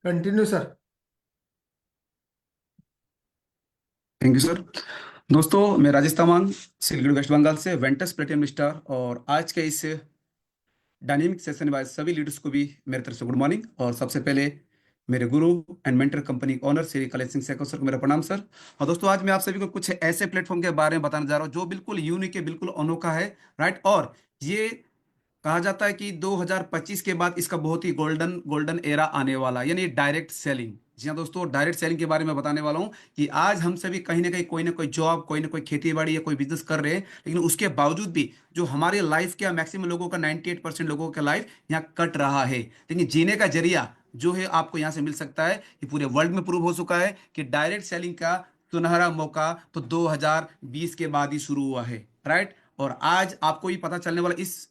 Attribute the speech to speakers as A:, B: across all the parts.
A: Continue sir.
B: Thank you sir. दोस्तों, मैं Rajesh Tamang Siliguri waste Bengal से वेंटस प्लेटिनम स्टार, और आज के इस डायनेमिक सेशन में सभी लीडर्स को भी मेरी तरफ से गुड मॉर्निंग। और सबसे पहले मेरे गुरु and mentor company owner Shri कलेश सिंह सैको सर को मेरा प्रणाम सर। और दोस्तों, आज मैं आप सभी को कुछ ऐसे प्लेटफॉर्म के बारे में बताने जा रहा हूँ जो बिल्कुल यूनिक है, बिल्कुल अनोखा है। राइट। और ये कहा जाता है कि 2025 के बाद इसका बहुत ही गोल्डन गोल्डन एरा आने वाला है, यानी डायरेक्ट सेलिंग। जी हाँ दोस्तों, डायरेक्ट सेलिंग के बारे में बताने वाला हूँ कि आज हम सभी कहीं ना कहीं कोई ना कोई जॉब, कोई ना कोई खेती बाड़ी या कोई बिजनेस कर रहे हैं, लेकिन उसके बावजूद भी जो हमारे लाइफ का मैक्सिमम लोगों का 98% लोगों का लाइफ यहाँ कट रहा है, लेकिन जीने का जरिया जो है आपको यहाँ से मिल सकता है। ये पूरे वर्ल्ड में प्रूव हो चुका है कि डायरेक्ट सेलिंग का सुनहरा मौका तो 2020 के बाद ही शुरू हुआ है। राइट। और आज आपको ही पता चलने वाला इस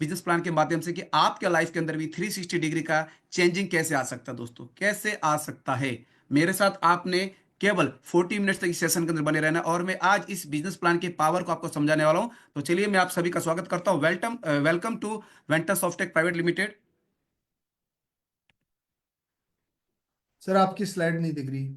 B: बिजनेस प्लान के माध्यम से कि आपके लाइफ के अंदर भी 360 डिग्री का चेंजिंग कैसे आ सकता है। दोस्तों, कैसे आ सकता है, मेरे साथ आपने केवल 40 मिनट्स तक इस सेशन के अंदर बने रहना, और मैं आज इस बिजनेस प्लान के पावर को आपको समझाने वाला हूं। तो चलिए, मैं आप सभी का स्वागत करता हूं। Welcome welcome to Ventus Softech private limited.
A: Sir आपकी स्लाइड नहीं दिख रही।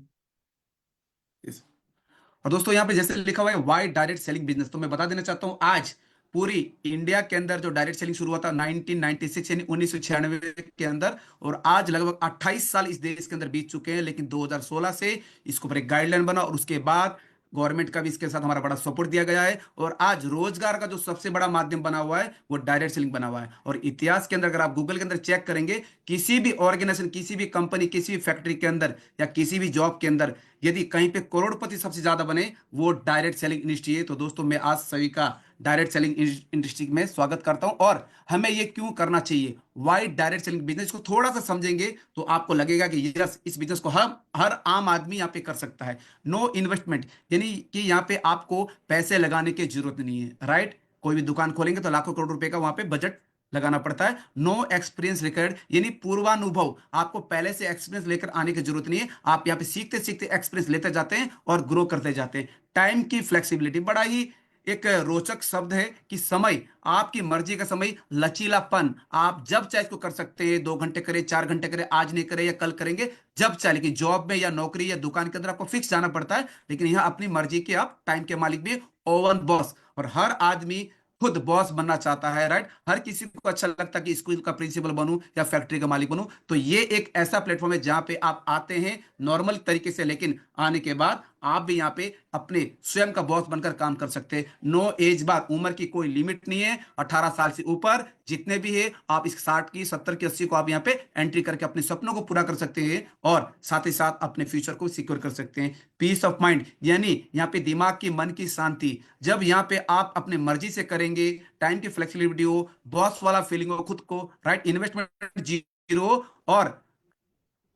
B: और दोस्तों, यहाँ पे जैसे लिखा हुआ है वाई डायरेक्ट सेलिंग बिजनेस, तो मैं बता देना चाहता हूँ आज पूरी इंडिया के अंदर जो डायरेक्ट सेलिंग शुरू हुआ था 1996 यानी 1996 के अंदर, और आज लगभग 28 साल इस देश के अंदर बीत चुके हैं। लेकिन 2016 से इसके ऊपर एक गाइडलाइन बना, और उसके बाद गवर्नमेंट का भी इसके साथ हमारा बड़ा सपोर्ट दिया गया है, और आज रोजगार का जो सबसे बड़ा माध्यम बना हुआ है वो डायरेक्ट सेलिंग बना हुआ है। और इतिहास के अंदर अगर आप गूगल के अंदर चेक करेंगे, किसी भी ऑर्गेनाइजेशन, किसी भी कंपनी, किसी भी फैक्ट्री के अंदर या किसी भी जॉब के अंदर यदि कहीं पे करोड़पति सबसे ज्यादा बने, वो डायरेक्ट सेलिंग इंडस्ट्री है। तो दोस्तों, मैं आज सभी का डायरेक्ट सेलिंग इंडस्ट्री में स्वागत करता हूं, और हमें ये क्यों करना चाहिए, वाई डायरेक्ट सेलिंग बिजनेस को थोड़ा सा समझेंगे तो आपको लगेगा कि यस, इस बिजनेस को हर हर आम आदमी यहाँ पे कर सकता है। नो इन्वेस्टमेंट, यानी कि यहाँ पे आपको पैसे लगाने की जरूरत नहीं है। राइट। कोई भी दुकान खोलेंगे तो लाखों करोड़ रुपए का वहां पे बजट लगाना पड़ता है। नो एक्सपीरियंस रिक्वायर्ड, यानी पूर्वानुभव, आपको पहले से एक्सपीरियंस लेकर आने की जरूरत नहीं है। आप यहाँ पे सीखते सीखते एक्सपीरियंस लेते जाते हैं और ग्रो करते जाते हैं। टाइम की फ्लेक्सिबिलिटी, बड़ा ही एक रोचक शब्द है कि समय, आपकी मर्जी का समय, लचीलापन, आप जब चाहे इसको कर सकते हैं। 2 घंटे करें, 4 घंटे करें, आज नहीं करें या कल करेंगे, जब चाहे। लेकिन जॉब में या नौकरी या दुकान के अंदर आपको फिक्स जाना पड़ता है, लेकिन यहाँ अपनी मर्जी के आप टाइम के मालिक भी, ओवन बॉस। और हर आदमी खुद बॉस बनना चाहता है। राइट। हर किसी को अच्छा लगता है कि स्कूल का प्रिंसिपल बनूं या फैक्ट्री का मालिक बनूं। तो ये एक ऐसा प्लेटफॉर्म है जहां पे आप आते हैं नॉर्मल तरीके से, लेकिन आने के बाद आप भी यहाँ पे अपने स्वयं का बॉस बनकर काम कर सकते हैं। नो एज बार, उम्र की कोई लिमिट नहीं है। 18 साल से ऊपर जितने भी है, आप इस 60 की, 70 की, 80 को आप यहाँ पे एंट्री करके अपने सपनों को पूरा कर सकते हैं, और साथ ही साथ अपने फ्यूचर को सिक्योर कर सकते हैं। पीस ऑफ माइंड, यानी यहाँ पे दिमाग की, मन की शांति। जब यहाँ पे आप अपने मर्जी से करेंगे, टाइम की फ्लेक्सिबिलिटी हो, बॉस वाला फीलिंग हो खुद को, राइट, इन्वेस्टमेंट जीरो, और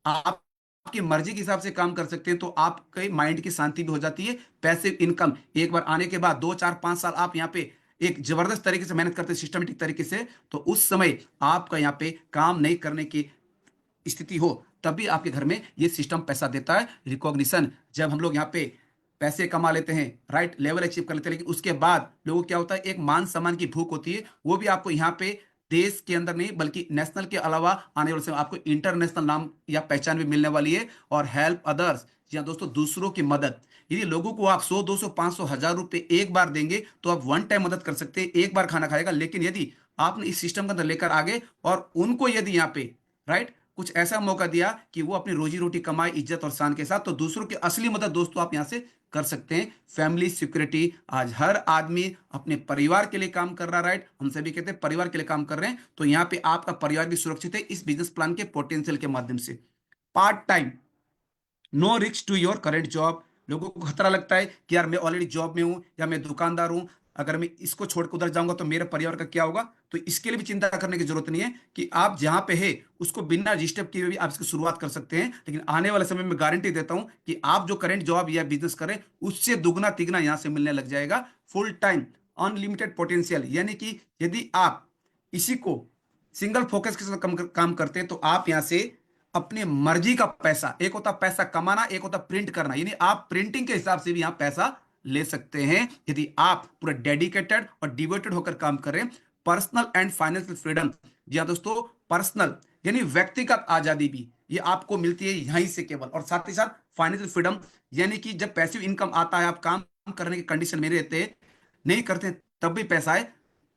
B: आप आपकी मर्जी के हिसाब से काम कर सकते हैं, तो आपके माइंड की शांति भी हो जाती है। पैसिव इनकम, एक बार आने के बाद 2 4 5 साल आप यहाँ पे एक जबरदस्त तरीके से मेहनत करते हैं, सिस्टमेटिक तरीके से, तो उस समय आपका यहाँ पे काम नहीं करने की स्थिति हो, तभी आपके घर में ये सिस्टम पैसा देता है। रिकॉग्निशन, जब हम लोग यहाँ पे पैसे कमा लेते हैं, राइट, लेवल अचीव कर लेते हैं, लेकिन उसके बाद लोगों को क्या होता है, एक मान सम्मान की भूख होती है। वो भी आपको यहाँ पे देश के अंदर नहीं बल्कि नेशनल के अलावा आने वाले समय आपको इंटरनेशनल नाम या पहचान भी मिलने वाली है। और हेल्प अदर्स, जी हाँ दोस्तों, दूसरों की मदद। यदि लोगों को आप 100 200 500 1000 रुपए एक बार देंगे तो आप वन टाइम मदद कर सकते हैं, एक बार खाना खाएगा। लेकिन यदि आपने इस सिस्टम के अंदर लेकर आगे और उनको यदि यहाँ पे, राइट, कुछ ऐसा मौका दिया कि वो अपनी रोजी रोटी कमाए इज्जत और शान के साथ, तो दूसरों की असली मदद दोस्तों आप यहां से कर सकते हैं। फैमिली सिक्योरिटी, आज हर आदमी अपने परिवार के लिए काम कर रहा है। राइट। हम सभी कहते हैं परिवार के लिए काम कर रहे हैं, तो यहाँ पे आपका परिवार भी सुरक्षित है इस बिजनेस प्लान के पोटेंशियल के माध्यम से। Part time, no risk to your current job. लोगों को खतरा लगता है कि यार मैं ऑलरेडी जॉब में हूं या मैं दुकानदार हूं, अगर मैं इसको छोड़कर उधर जाऊंगा तो मेरे परिवार का क्या होगा। तो इसके लिए भी चिंता करने की जरूरत नहीं है कि आप जहां पे है उसको बिना डिस्टर्ब किए भी आप इसकी शुरुआत कर सकते हैं। लेकिन आने वाले समय में गारंटी देता हूं कि आप जो करेंट जॉब या बिजनेस करें उससे दुगना तिगना यहां से मिलने लग जाएगा। फुल टाइम अनलिमिटेड पोटेंशियल, यानी कि यदि आप इसी को सिंगल फोकस के साथ काम करते हैं तो आप यहां से अपने मर्जी का पैसा, एक होता पैसा कमाना, एक होता प्रिंट करना, यानी आप प्रिंटिंग के हिसाब से भी यहां पैसा ले सकते हैं यदि आप पूरा डेडिकेटेड और डिवोटेड होकर काम करें। पर्सनल एंड फाइनेंशियल फ्रीडम, जी हाँ दोस्तों, पर्सनल यानी व्यक्तिगत आजादी भी ये आपको मिलती है यहीं से केवल, और साथ ही साथ फाइनेंशियल फ्रीडम यानी कि जब पैसिव इनकम आता है, आप काम करने की कंडीशन में रहते नहीं करते तब भी पैसा है,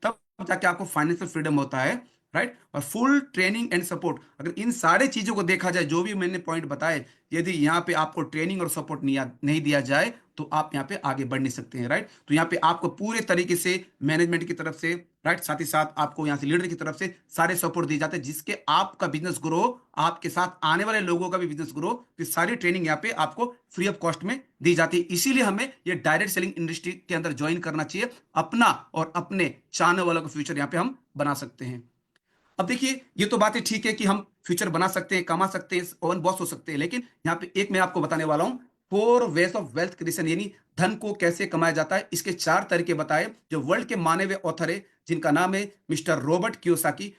B: तब जाके आपको फाइनेंशियल फ्रीडम होता है, राइट। और फुल ट्रेनिंग एंड सपोर्ट, अगर इन सारे चीजों को देखा जाए जो भी मैंने पॉइंट बताए, यदि यहाँ पे आपको ट्रेनिंग और सपोर्ट नहीं दिया जाए तो आप यहाँ पे आगे बढ़ नहीं सकते हैं, राइट। तो यहाँ पे आपको पूरे तरीके से मैनेजमेंट की तरफ से, राइट, साथ ही साथ आपको यहाँ से लीडर की तरफ से सारे सपोर्ट दिए जाते हैं जिसके आपका बिजनेस ग्रो, आपके साथ आने वाले लोगों का भी बिजनेस ग्रो, तो सारी ट्रेनिंग यहाँ पे आपको फ्री ऑफ कॉस्ट में दी जाती है। इसीलिए हमें ये डायरेक्ट सेलिंग इंडस्ट्री के अंदर ज्वाइन करना चाहिए, अपना और अपने चाहने वालों का फ्यूचर यहाँ पे हम बना सकते हैं। अब देखिए, ये तो बातें ठीक है कि हम फ्यूचर बना सकते हैं, कमा सकते हैं, ओवन बॉस हो सकते हैं, लेकिन यहाँ पे एक मैं आपको बताने वाला हूं, 4 वेज ऑफ वेल्थ क्रिएशन, यानी धन को कैसे कमाया जाता है, इसके 4 तरीके बताए जो वर्ल्ड के माने हुए ऑथर है जिनका नाम है मिस्टर रॉबर्ट कियोसाकी।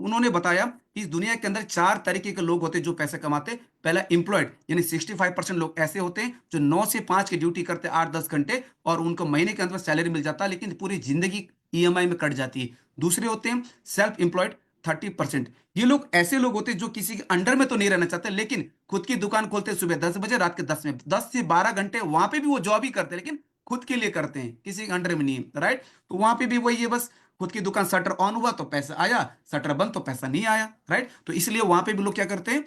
B: उन्होंने बताया कि इस दुनिया के अंदर 4 तरीके के लोग होते हैं जो पैसे कमाते हैं। पहला एम्प्लॉयड, यानी 65% लोग ऐसे होते हैं जो 9 से 5 की ड्यूटी करते हैं, 8-10 घंटे, और उनको महीने के अंदर सैलरी मिल जाता है लेकिन पूरी जिंदगी ईएमआई में कट जाती है। दूसरे होते हैं सेल्फ एम्प्लॉयड, 30%। ये लोग ऐसे लोग होते हैं जो किसी के अंडर में तो नहीं रहना चाहते, लेकिन खुद की दुकान खोलते हैं सुबह 10 बजे, रात के 10 में, 10 से 12 घंटे वहां पे भी वो जॉब ही करते हैं लेकिन खुद के लिए करते हैं, किसी के अंडर में नहीं है, राइट। तो वहां पे भी वही है, बस खुद की दुकान, शटर ऑन हुआ तो पैसा आया, शटर बंद तो पैसा नहीं आया, राइट। तो इसलिए वहां पे भी लोग क्या करते हैं,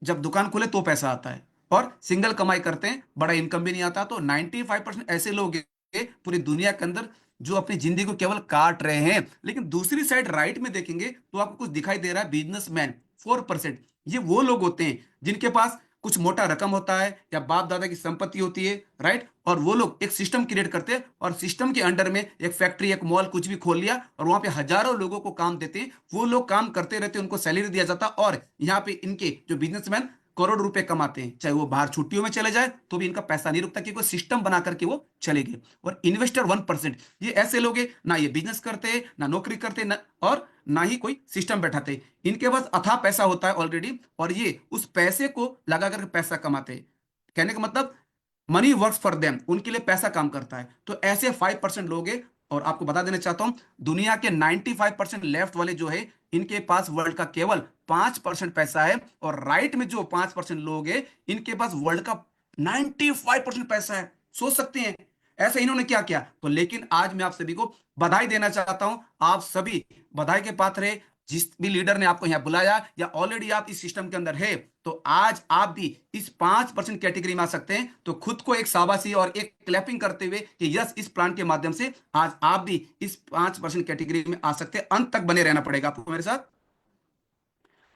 B: जब दुकान खोले तो पैसा आता है, और सिंगल कमाई करते हैं, बड़ा इनकम भी नहीं आता। तो 95% ऐसे लोग हैं पूरी दुनिया के अंदर जो अपनी जिंदगी को केवल काट रहे हैं। लेकिन दूसरी साइड राइट में देखेंगे तो आपको कुछ दिखाई दे रहा है, बिजनेसमैन 4%। ये वो लोग होते हैं जिनके पास कुछ मोटा रकम होता है या बाप दादा की संपत्ति होती है, राइट, और वो लोग एक सिस्टम क्रिएट करते हैं और सिस्टम के अंडर में एक फैक्ट्री, एक मॉल, कुछ भी खोल लिया और वहां पे हजारों लोगों को काम देते हैं। वो लोग काम करते रहते हैं, उनको सैलरी दिया जाता, और यहाँ पे इनके जो बिजनेसमैन करोड़ रुपए कमाते हैं, चाहे वो बाहर छुट्टियों में चले जाए तो भी इनका पैसा नहीं रुकता क्योंकि सिस्टम बना करके वो चले गए। और इन्वेस्टर 1%, ये ऐसे लोग हैं ना ये बिजनेस करते, ना नौकरी करते, ना और ना ही कोई सिस्टम बैठाते, इनके पास अथाह पैसा होता है ऑलरेडी, और ये उस पैसे को लगा करके पैसा कमाते हैं। कहने का मतलब मनी वर्क्स फॉर देम, उनके लिए पैसा काम करता है। तो ऐसे 5% लोग हैं। और आपको बता देना चाहता हूं, दुनिया के 95% लेफ्ट वाले जो है, इनके पास वर्ल्ड का केवल 5% पैसा है, और राइट में जो 5% लोग हैं, इनके पास वर्ल्ड का 95% पैसा है। सोच सकते हैं ऐसे इन्होंने क्या किया। तो लेकिन आज मैं आप सभी को बधाई देना चाहता हूं, आप सभी बधाई के पात्र है। जिस भी लीडर ने आपको यहां बुलाया या ऑलरेडी आप इस सिस्टम के अंदर है, तो आज आप भी इस 5% कैटेगरी में आ सकते हैं। तो खुद को एक शाबाशी और एक क्लैपिंग करते हुए कि यस, इस प्लान के माध्यम से आज आप भी इस 5% कैटेगरी में आ सकते हैं। अंत तक बने रहना पड़ेगा आपको मेरे साथ।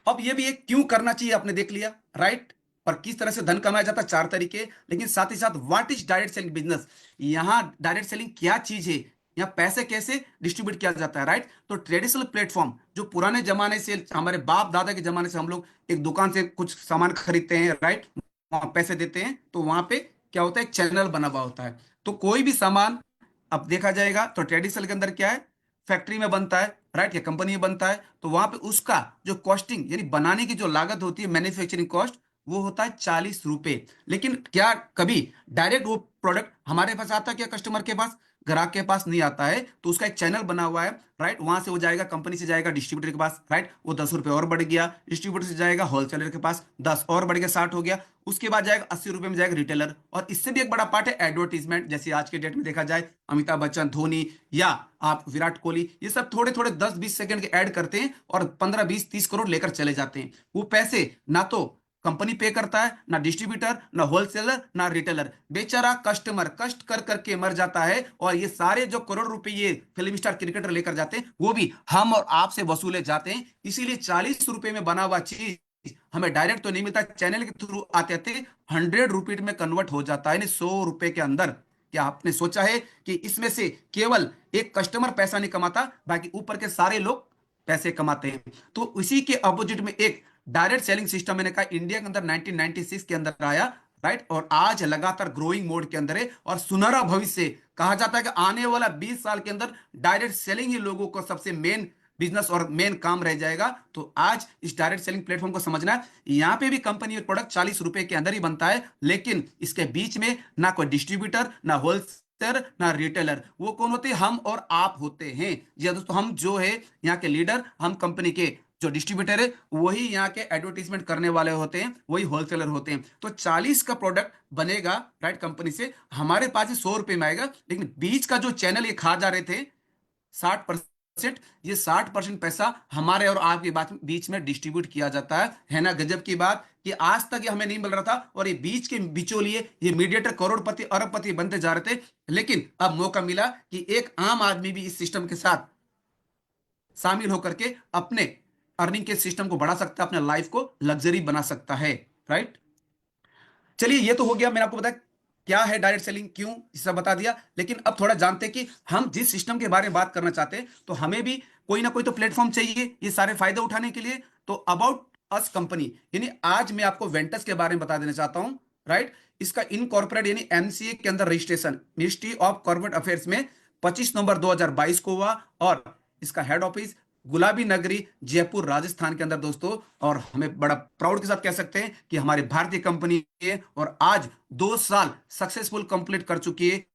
B: अब ये भी एक क्यों करना चाहिए आपने देख लिया, राइट, और किस तरह से धन कमाया जाता है, 4 तरीके। लेकिन साथ ही साथ what is direct selling business, यहां डायरेक्ट सेलिंग क्या चीज है, यहाँ पैसे कैसे डिस्ट्रीब्यूट किया जाता है, राइट। तो ट्रेडिशनल प्लेटफॉर्म, जो पुराने जमाने से, हमारे बाप दादा के जमाने से हम लोग एक दुकान से कुछ सामान खरीदते हैं, राइट, वहां पैसे देते हैं, तो वहां पे क्या होता है, एक चैनल बना हुआ होता है। तो कोई भी सामान अब देखा जाएगा तो ट्रेडिशनल के अंदर क्या है, फैक्ट्री में बनता है, राइट, या कंपनी में बनता है, तो वहां पे उसका जो कॉस्टिंग यानी बनाने की जो लागत होती है, मैन्युफैक्चरिंग कॉस्ट, वो होता है 40 रुपए। लेकिन क्या कभी डायरेक्ट वो प्रोडक्ट हमारे पास आता है क्या, कस्टमर के पास, ग्राहक के पास नहीं आता है। तो उसका एक चैनल बना हुआ है, राइट, वहां से वो जाएगा, कंपनी से जाएगा डिस्ट्रीब्यूटर के पास, राइट, वो 10 रुपए और बढ़ गया, डिस्ट्रीब्यूटर से जाएगा होलसेलर के पास, 10 और बढ़ गया, 60 हो गया। उसके बाद जाएगा 80 रुपए में जाएगा रिटेलर। और इससे भी एक बड़ा पार्ट है एडवर्टीजमेंट, जैसे आज के डेट में देखा जाए अमिताभ बच्चन, धोनी, या आप विराट कोहली, ये सब थोड़े थोड़े 10-20 सेकंड के ऐड करते हैं और 15-20-30 करोड़ लेकर चले जाते हैं। वो पैसे ना तो कंपनी पे करता है, ना डिस्ट्रीब्यूटर, ना होलसेलर, ना रिटेलर, बेचारा कस्टमर कष्ट कर करके मर जाता है। और ये सारे जो करोड़ रुपए ये फिल्म स्टार क्रिकेटर लेकर जाते हैं, वो भी हम और आपसे वसूले जाते हैं। इसीलिए 40 रुपए में बना हुआ चीज हमें डायरेक्ट तो नहीं मिलता, चैनल के थ्रू आते आते 100 रुपए में कन्वर्ट हो जाता है, 100 रुपए के अंदर। क्या आपने सोचा है कि इसमें से केवल एक कस्टमर पैसा नहीं कमाता, बाकी ऊपर के सारे लोग पैसे कमाते हैं। तो इसी के अपोजिट में एक डायरेक्ट सेलिंग सिस्टम मैंने कहा इंडिया के अंदर 1996 के अंदर आया, राइट, और आज लगातार ग्रोइंग मोड के अंदर है। और सुनहरा भविष्य कहा जाता है कि आने वाला 20 साल के अंदर डायरेक्ट सेलिंग ही लोगों को सबसे मेन बिजनेस और मेन काम रह जाएगा। तो आज इस डायरेक्ट सेलिंग प्लेटफॉर्म को समझना है। यहां पे भी कंपनी और प्रोडक्ट 40 रुपए के अंदर ही बनता है, लेकिन इसके बीच में ना कोई डिस्ट्रीब्यूटर, ना होलसेलर, ना रिटेलर। वो कौन होते हैं? हम और आप होते हैं। जी हाँ दोस्तों, हम जो है यहाँ के लीडर, हम कंपनी के जो डिस्ट्रीब्यूटर है वही यहाँ के एडवर्टीजमेंट करने वाले होते हैं, वही होलसेलर होते हैं। तो 40 का प्रोडक्ट बनेगा राइट कंपनी से, हमारे पास 100 रुपए में आएगा, लेकिन बीच का जो चैनल ये खा जा रहे थे 60%, ये 60% पैसा हमारे और आपके बीच में डिस्ट्रीब्यूट किया जाता है ना? गजब की बात कि आज तक ये हमें नहीं मिल रहा था, और ये बीच के बिचौलिए, ये मीडिएटर करोड़पति अरबपति बनते जा रहे थे। लेकिन अब मौका मिला कि एक आम आदमी भी इस सिस्टम के साथ शामिल होकर के अपने अर्निंग के सिस्टम को बढ़ा सकता है, अपने लाइफ को लग्जरी बना सकता है। राइट, चलिए ये तो हो गया, मैंने आपको बताया क्या है डायरेक्ट सेलिंग, क्यों, ये सब बता दिया। लेकिन अब थोड़ा जानते हैं कि हम जिस सिस्टम के बारे में बात करना चाहते हैं, तो हमें भी कोई ना कोई तो प्लेटफॉर्म चाहिए ये सारे फायदे उठाने के लिए। तो अबाउट अस कंपनी, यानी आज मैं आपको वेंटस के बारे में बता देना चाहता हूं। राइट, इसका इनकॉर्पोरेट यानी एमसीए के अंदर registration ministry of corporate affairs में 25 नवंबर 2022 को हुआ, और इसका हेड ऑफिस गुलाबी नगरी जयपुर राजस्थान के अंदर दोस्तों। और हमें बड़ा प्राउड के साथ कह सकते हैं कि हमारी भारतीय कंपनी है, और आज 2 साल सक्सेसफुल कंप्लीट कर चुकी है,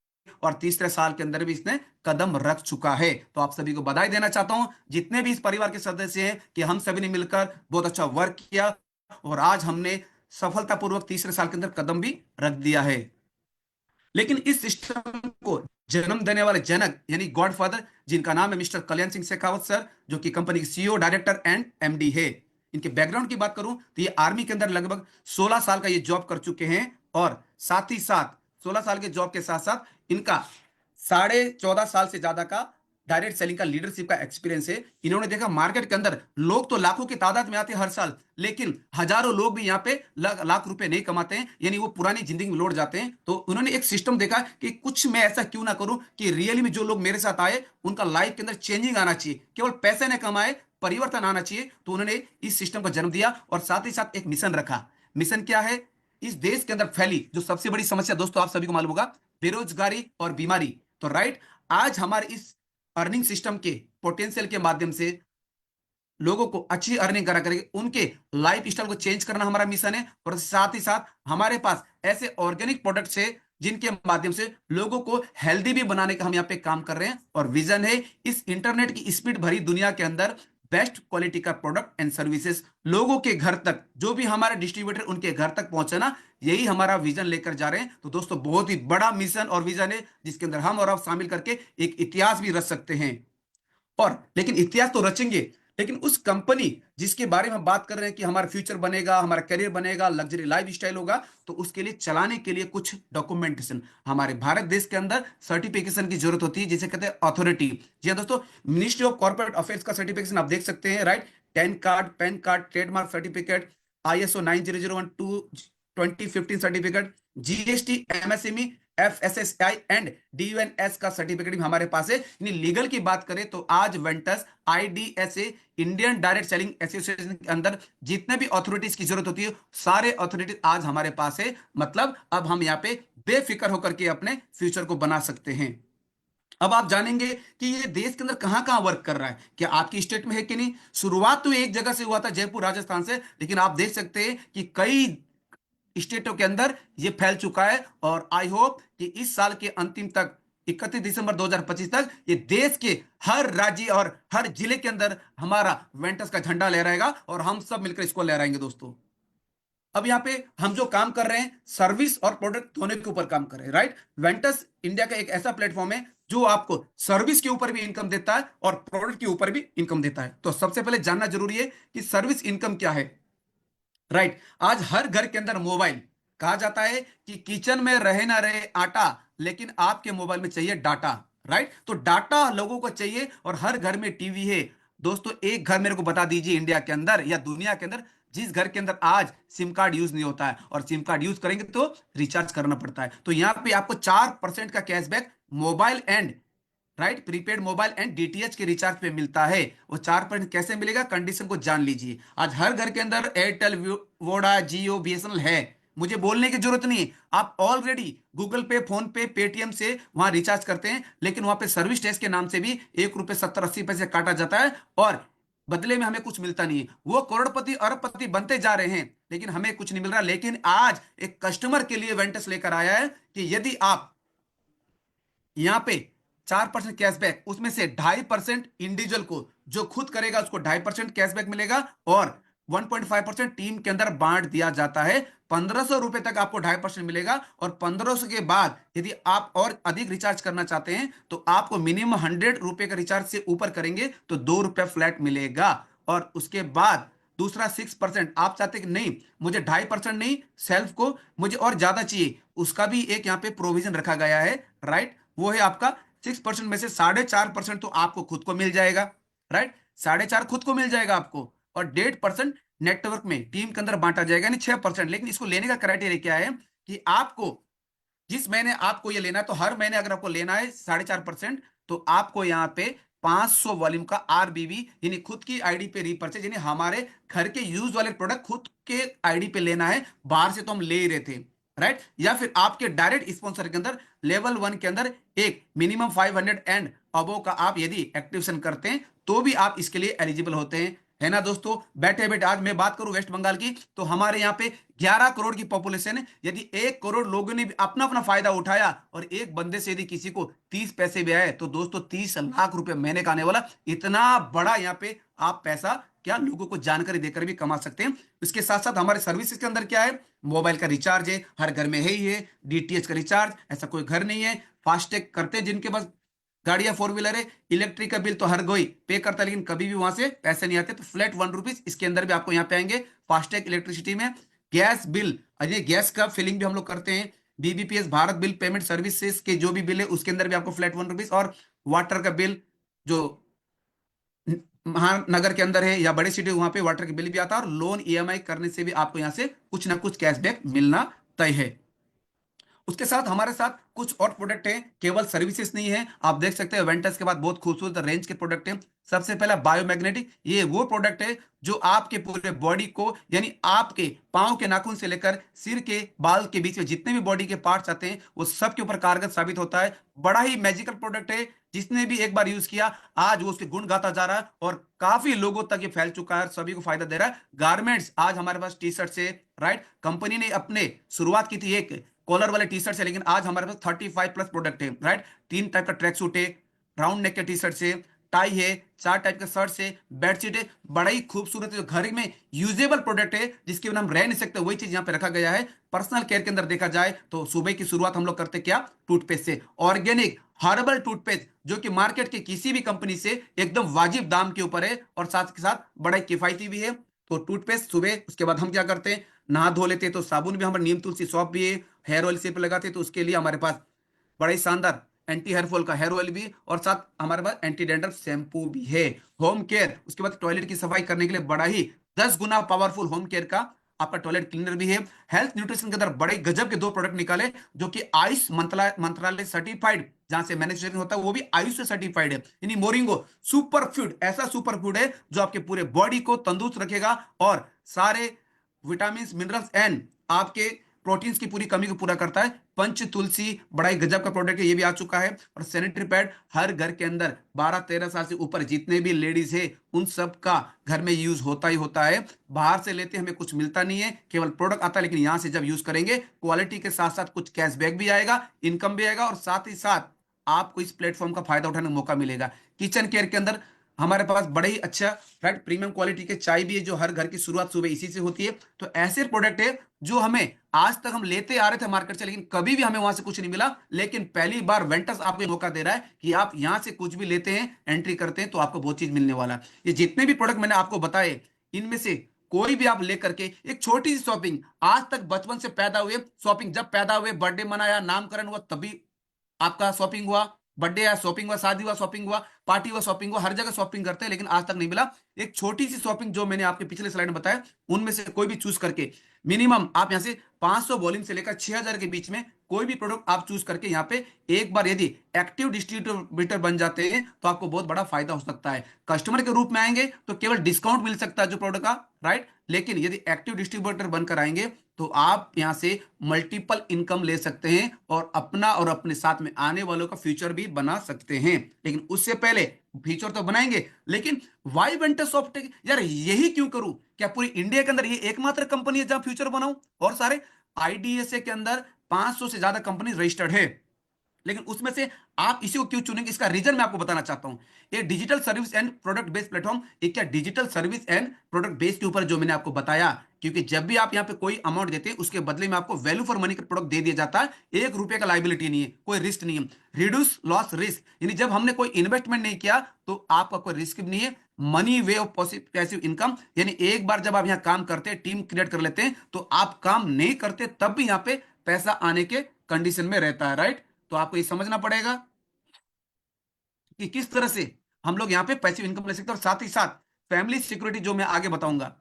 B: और तीसरे साल के अंदर भी इसने कदम रख चुका है। तो आप सभी को बधाई देना चाहता हूं, जितने भी इस परिवार के सदस्य हैं, कि हम सभी ने मिलकर बहुत अच्छा वर्क किया, और आज हमने सफलतापूर्वक तीसरे साल के अंदर कदम भी रख दिया है। लेकिन इस सिस्टम को जन्म देने वाले जनक यानी गॉडफादर, जिनका नाम है मिस्टर कल्याण सिंह शेखावत सर, जो कि कंपनी के सीईओ, डायरेक्टर एंड एमडी है। इनके बैकग्राउंड की बात करूं तो ये आर्मी के अंदर लगभग 16 साल का ये जॉब कर चुके हैं, और साथ ही साथ 16 साल के जॉब के साथ साथ इनका 14.5 साल से ज्यादा का डायरेक्ट सेलिंग का लीडरशिप का एक्सपीरियंस है। इन्होंने देखा मार्केट के अंदर लोग तो लाखों की तादाद में आते हैं हर साल, लेकिन हजारों लोग भी यहाँ पे लाख रुपए नहीं कमाते हैं, यानी वो पुरानी जिंदगी में लौट जाते हैं। तो उन्होंने एक सिस्टम देखा कि कुछ मैं ऐसा क्यों ना करूं कि रियली में जो लोग मेरे साथ आए उनका लाइफ के अंदर चेंजिंग आना चाहिए, केवल पैसे न कमाए, परिवर्तन आना चाहिए। तो उन्होंने इस सिस्टम का जन्म दिया, और साथ ही साथ एक मिशन रखा। मिशन क्या है? इस देश के अंदर फैली जो सबसे बड़ी समस्या दोस्तों, आप सभी को मालूम होगा, बेरोजगारी और बीमारी। तो राइट, आज हमारे इस अर्निंग सिस्टम के पोटेंशियल के माध्यम से लोगों को अच्छी अर्निंग करा करके उनके लाइफ स्टाइल को चेंज करना हमारा मिशन है। और साथ ही साथ हमारे पास ऐसे ऑर्गेनिक प्रोडक्ट्स है जिनके माध्यम से लोगों को हेल्दी भी बनाने का हम यहाँ पे काम कर रहे हैं, और विजन है इस इंटरनेट की स्पीड भरी दुनिया के अंदर बेस्ट क्वालिटी का प्रोडक्ट एंड सर्विसेज लोगों के घर तक, जो भी हमारे डिस्ट्रीब्यूटर उनके घर तक पहुंचाना, यही हमारा विजन लेकर जा रहे हैं। तो दोस्तों बहुत ही बड़ा मिशन और विजन है, जिसके अंदर हम और आप शामिल करके एक इतिहास भी रच सकते हैं। और लेकिन इतिहास तो रचेंगे, लेकिन उस कंपनी जिसके बारे में हम बात कर रहे हैं कि हमारा फ्यूचर बनेगा, हमारा करियर बनेगा, लग्जरी लाइफ स्टाइल होगा, तो उसके लिए चलाने के लिए कुछ डॉक्यूमेंटेशन हमारे भारत देश के अंदर सर्टिफिकेशन की जरूरत होती है, जिसे कहते हैं अथॉरिटी। जी हाँ दोस्तों, मिनिस्ट्री ऑफ कॉर्पोरेट अफेयर्स का सर्टिफिकेशन आप देख सकते हैं। Right, ten card, pan card, trademark certificate, ISO 9001 2015 certificate, GST, MSME, FSSAI and DUNS का सर्टिफिकेट भी हमारे पास है। यानी लीगल की बात करें तो आज Ventus IDSA, Indian direct selling association के अंदर जितने भी अथॉरिटीज की जरूरत होती है, सारे अथॉरिटीज आज हमारे पास है। मतलब अब हम यहाँ पे बेफिक्र होकर के अपने फ्यूचर को बना सकते हैं। अब आप जानेंगे कि ये देश के अंदर कहां कहां वर्क कर रहा है, क्या आपकी स्टेट में है कि नहीं। शुरुआत तो एक जगह से हुआ था, जयपुर राजस्थान से, लेकिन आप देख सकते हैं कि कई स्टेटों के अंदर ये फैल चुका है। और आई होप कि इस साल के अंतिम तक, 31 दिसंबर 2025 तक, ये देश के हर राज्य और हर जिले के अंदर हमारा वेंटस का झंडा लहराएगा, और हम सब मिलकर इसको लहराएंगे दोस्तों। अब यहाँ पे हम जो काम कर रहे हैं, सर्विस और प्रोडक्ट दोनों के ऊपर काम कर रहे हैं। राइट, वेंटस इंडिया का एक ऐसा प्लेटफॉर्म है जो आपको सर्विस के ऊपर भी इनकम देता है और प्रोडक्ट के ऊपर भी इनकम देता है। तो सबसे पहले जानना जरूरी है कि सर्विस इनकम क्या है। राइट, आज हर घर के अंदर मोबाइल, कहा जाता है कि किचन में रहे ना रहे आटा, लेकिन आपके मोबाइल में चाहिए डाटा। राइट, तो डाटा लोगों को चाहिए, और हर घर में टीवी है। दोस्तों एक घर मेरे को बता दीजिए इंडिया के अंदर या दुनिया के अंदर जिस घर के अंदर आज सिम कार्ड यूज नहीं होता है, और सिम कार्ड यूज करेंगे तो रिचार्ज करना पड़ता है। तो यहां पे आपको 4% का cashback mobile and right prepaid mobile and DTH के रिचार्ज पे मिलता है। वो 4% कैसे मिलेगा, कंडीशन को जान लीजिए। आज हर घर के अंदर एयरटेल, वोडा, जियो, BSNL है, मुझे बोलने की जरूरत नहीं है। आप ऑलरेडी गूगल पे, फोन पे, पेटीएम से वहां रिचार्ज करते हैं, लेकिन वहां पे सर्विस टैक्स के नाम से भी ₹1.70-80 काटा जाता है, और बदले में हमें कुछ मिलता नहीं है। वो करोड़पति अरबपति बनते जा रहे हैं, लेकिन हमें कुछ नहीं मिल रहा। लेकिन आज एक कस्टमर के लिए वेंटस लेकर आया है कि यदि आप यहाँ पे 4% कैशबैक, उसमें से 2.5% इंडिविजुअल को जो खुद करेगा उसको 2.5% कैशबैक मिलेगा, और 1.5% टीम के अंदर बांट दिया जाता है। 1500 रुपए तक आपको 2.5% मिलेगा, और 1500 के बाद यदि आप और अधिक रिचार्ज करना चाहते हैं तो आपको मिनिमम 100 रुपए का रिचार्ज से ऊपर करेंगे तो 2 रुपए फ्लैट मिलेगा। और उसके बाद दूसरा 6%, आप चाहते कि नहीं मुझे 2.5% नहीं, सेल्फ को मुझे और ज्यादा चाहिए, उसका भी एक यहाँ पे प्रोविजन रखा गया है, राइट। वो है आपका 6% में से 4.5% तो आपको खुद को मिल जाएगा, राइट। 4.5 खुद को मिल जाएगा आपको, और 1.5% नेटवर्क में टीम के अंदर बांटा जाएगा, यानी 6%। लेकिन इसको लेने का क्राइटेरिया क्या है कि आपको जिस महीने आपको ये लेना है, तो हर महीने अगर आपको लेना है 4.5%, तो आपको यहाँ पे 500 वॉल्यूम का आरबीबी यानी खुद की आईडी पे रीपर्चेज, यानी हमारे घर के यूज वाले प्रोडक्ट खुद के आईडी पे लेना है, बाहर से तो हम ले ही रहे थे, राइट। या फिर आपके डायरेक्ट स्पॉन्सर के अंदर लेवल 1 के अंदर एक मिनिमम 500 एंड अबो का आप यदि एक्टिवेशन करते हैं तो भी आप इसके लिए एलिजिबल होते हैं, है ना दोस्तों। बैठे बैठे आज मैं बात करूं वेस्ट बंगाल की, तो हमारे यहाँ पे 11 करोड़ की पॉपुलेशन है। यदि 1 करोड़ लोगों ने भी अपना अपना फायदा उठाया और एक बंदे से यदि किसी को 30 पैसे भी आए, तो दोस्तों 30 लाख रुपए महीने का आने वाला इतना बड़ा यहाँ पे आप पैसा क्या लोगों को जानकारी देकर भी कमा सकते हैं। इसके साथ साथ हमारे सर्विसेज के अंदर क्या है, मोबाइल का रिचार्ज है, हर घर में है ही है। डीटीएच का रिचार्ज, ऐसा कोई घर नहीं है। फास्टैग करते हैं जिनके पास गाड़ियां 4 व्हीलर है। इलेक्ट्रिक का बिल तो हर कोई पे करता है, लेकिन कभी भी वहां से पैसे नहीं आते, तो फ्लैट 1 रुपीज इसके अंदर भी आपको यहाँ पे आएंगे। फास्टैग इलेक्ट्रिसिटी में, गैस बिल, अरे गैस का फिलिंग भी हम लोग करते हैं। BBPS Bharat bill payment services के जो भी बिल है उसके अंदर भी आपको फ्लैट 1 रुपीज, और वाटर का बिल जो महानगर के अंदर है या बड़े सिटी वहां पे वाटर के बिल भी आता है, और लोन ईएमआई करने से भी आपको यहाँ से कुछ ना कुछ कैशबैक मिलना तय है। उसके साथ हमारे साथ कुछ और प्रोडक्ट हैं, केवल सर्विसेज नहीं है। आप देख सकते हैं वेंटस के बाद बहुत खूबसूरत रेंज के प्रोडक्ट हैं। सबसे पहला बायोमैग्नेटिक, ये वो प्रोडक्ट है जो आपके पूरे बॉडी को, यानी आपके पांव के नाखून से लेकर सिर के बाल के बीच में जितने भी बॉडी के पार्ट्स आते हैं वो सब के ऊपर कारगर साबित होता है। बड़ा ही मैजिकल प्रोडक्ट है, जिसने भी एक बार यूज किया आज वो उसके गुण गाता जा रहा है, और काफी लोगों तक ये फैल चुका है, सभी को फायदा दे रहा है। गारमेंट्स, आज हमारे पास टी शर्ट से, राइट, कंपनी ने अपने शुरुआत की थी एक कॉलर वाले टी शर्ट से, लेकिन आज हमारे पास 35+ प्रोडक्ट है, राइट। 3 टाइप का ट्रैक सूट है, राउंड नेक के टी शर्ट से, टाई है, 4 टाइप के शर्ट से, बेडशीट है, बड़ा ही खूबसूरत है, जो घर में यूजेबल प्रोडक्ट है, जिसके बिना हम रह नहीं सकते, वही चीज यहाँ पे रखा गया है। पर्सनल केयर के अंदर देखा जाए तो सुबह की शुरुआत हम लोग करते क्या, टूथपेस्ट से, ऑर्गेनिक हर्बल टूथपेस्ट, जो कि मार्केट के किसी भी कंपनी से एकदम वाजिब दाम के ऊपर है, और साथ के साथ बड़ा ही किफायती भी है। तो टूथपेस्ट सुबह, उसके बाद हम क्या करते हैं, नहा धो लेते हैं, तो साबुन भी हमारे नीम तुलसी सौंफ भी है। हेयर ऑयल से पे लगाते हैं तो उसके लिए हमारे पास बड़ा ही शानदार एंटी हेयर फॉल का हेयर ऑयल भी, और साथ हमारे पास एंटी डैंड्रफ शैम्पू भी है। होम केयर, उसके बाद टॉयलेट की सफाई करने के लिए बड़ा ही 10 गुना पावरफुल होम केयर का आपका टॉयलेट क्लीनर भी है। हेल्थ न्यूट्रिशन के अंदर बड़े गजब के 2 प्रोडक्ट निकाले, जो कि आयुष मंत्रालय सर्टिफाइड, जहां से मैन्युफैक्चरिंग होता है वो भी आयुष से सर्टिफाइड है। यानी मोरिंगो सुपर फूड, ऐसा सुपर फूड है जो आपके पूरे बॉडी को तंदुरुस्त रखेगा, और सारे विटामिन मिनरल्स एंड आपके प्रोटीन्स की पूरी कमी को पूरा करता है। पंच तुलसी बड़ा ही गजब का प्रोडक्ट है, ये भी आ चुका है। और सैनिटरी पैड, हर घर के अंदर 12-13 साल से ऊपर जितने भी लेडीज है उन सब का घर में यूज होता ही होता है। बाहर से लेते हमें कुछ मिलता नहीं है, केवल प्रोडक्ट आता है, लेकिन यहां से जब यूज करेंगे क्वालिटी के साथ साथ कुछ कैशबैक भी आएगा, इनकम भी आएगा, और साथ ही साथ आपको इस प्लेटफॉर्म का फायदा उठाने का मौका मिलेगा। किचन केयर के अंदर हमारे पास बड़े ही अच्छा, राइट, प्रीमियम क्वालिटी के चाय भी है, जो हर घर की शुरुआत सुबह इसी से होती है। तो ऐसे प्रोडक्ट है जो हमें आज तक हम लेते आ रहे थे मार्केट से, लेकिन कभी भी हमें वहां से कुछ नहीं मिला, लेकिन पहली बार वेंटस आपको मौका दे रहा है कि आप यहां से कुछ भी लेते हैं, एंट्री करते हैं, तो आपको बहुत चीज मिलने वाला है। ये जितने भी प्रोडक्ट मैंने आपको बताए, इनमें से कोई भी आप लेकर के एक छोटी सी शॉपिंग, आज तक बचपन से पैदा हुए शॉपिंग, जब पैदा हुए, बर्थडे मनाया, नामकरण हुआ, तभी आपका शॉपिंग हुआ, बर्थडे या शॉपिंग हुआ, शादी हुआ शॉपिंग हुआ, पार्टी हुआ शॉपिंग हुआ, हर जगह शॉपिंग करते हैं, लेकिन आज तक नहीं मिला। एक छोटी सी शॉपिंग जो मैंने आपके पिछले स्लाइड में बताया, उनमें से कोई भी चूज करके, मिनिमम आप यहां से 500 वॉल्यूम से लेकर 6000 के बीच में कोई भी प्रोडक्ट आप चूज करके यहाँ पे एक बार यदि एक्टिव डिस्ट्रीब्यूटर बन जाते हैं तो आपको बहुत बड़ा फायदा हो सकता है। कस्टमर के रूप में आएंगे तो केवल डिस्काउंट मिल सकता है जो प्रोडक्ट का, राइट, लेकिन यदि एक्टिव डिस्ट्रीब्यूटर बनकर आएंगे तो आप यहां से मल्टीपल इनकम ले सकते हैं, और अपना और अपने साथ में आने वालों का फ्यूचर भी बना सकते हैं। लेकिन उससे पहले फ्यूचर तो बनाएंगे, लेकिन वाई वेंटस सॉफ्टटेक, यार यही क्यों करूं, क्या पूरी इंडिया के अंदर ये एकमात्र कंपनी है जहां फ्यूचर बनाऊं? और सारे आईडीएसए के अंदर 500 से ज्यादा कंपनी रजिस्टर्ड है, लेकिन उसमें से आप इसी को क्यों चुनेंगे, इसका रीजन मैं आपको बताना चाहता हूं। ये digital service and product based platform, एक क्या digital service and product based के ऊपर जो मैंने आपको बताया, क्योंकि जब भी आप यहां पे कोई अमाउंट देते हैं उसके बदले में आपको वैल्यू फॉर मनी का प्रोडक्ट दे दिया जाता है, 1 रुपए का लाइबिलिटी नहीं है, कोई रिस्क नहीं है। रिड्यूस लॉस रिस्क, यानी जब हमने कोई इन्वेस्टमेंट नहीं किया तो आपका कोई रिस्क भी नहीं है। Money way of passive income, यानी एक बार जब आप यहां काम करते हैं, टीम क्रिएट कर लेते हैं, तो आप काम नहीं करते तब भी यहां पे पैसा आने के कंडीशन में रहता है, राइट। तो आपको ये समझना पड़ेगा कि किस तरह से हम लोग यहाँ पे पैसिव इनकम ले सकते हैं, और साथ ही साथ फैमिली सिक्योरिटी जो मैं आगे बताऊंगा।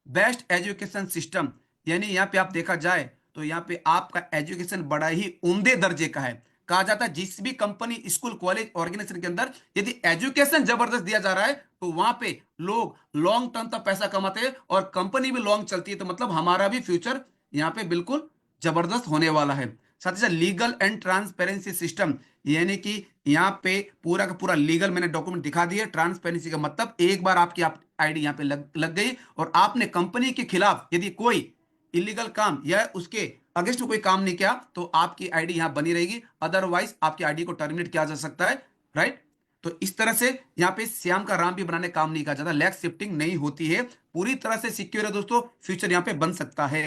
B: बेस्ट एजुकेशन सिस्टम, यानी यहाँ पे आप देखा जाए तो यहाँ पे आपका एजुकेशन बड़ा ही उम्दे दर्जे का है। कहा जाता है जिस भी कंपनी, स्कूल, कॉलेज, ऑर्गेनाइजेशन के अंदर यदि एजुकेशन जबरदस्त दिया जा रहा है तो वहां पे लोग लॉन्ग टर्म तक पैसा कमाते हैं और कंपनी भी लॉन्ग चलती है, तो मतलब हमारा भी फ्यूचर यहाँ पे बिल्कुल जबरदस्त होने वाला है। साथ ही साथ लीगल एंड ट्रांसपेरेंसी सिस्टम, यानी कि यहाँ पे पूरा का पूरा लीगल मैंने डॉक्यूमेंट दिखा दिए। ट्रांसपेरेंसी का मतलब एक बार आपकी आईडी यहाँ पे लग गई और आपने कंपनी के खिलाफ यदि कोई इलीगल काम या उसके अगेंस्ट कोई काम नहीं किया तो आपकी आईडी यहाँ बनी रहेगी, अदरवाइज आपकी आईडी को टर्मिनेट किया जा सकता है, राइट। तो इस तरह से यहाँ पे श्याम का राम भी बनाने काम नहीं कहा जाता, लैग शिफ्टिंग नहीं होती है, पूरी तरह से सिक्योर है दोस्तों, फ्यूचर यहाँ पे बन सकता है।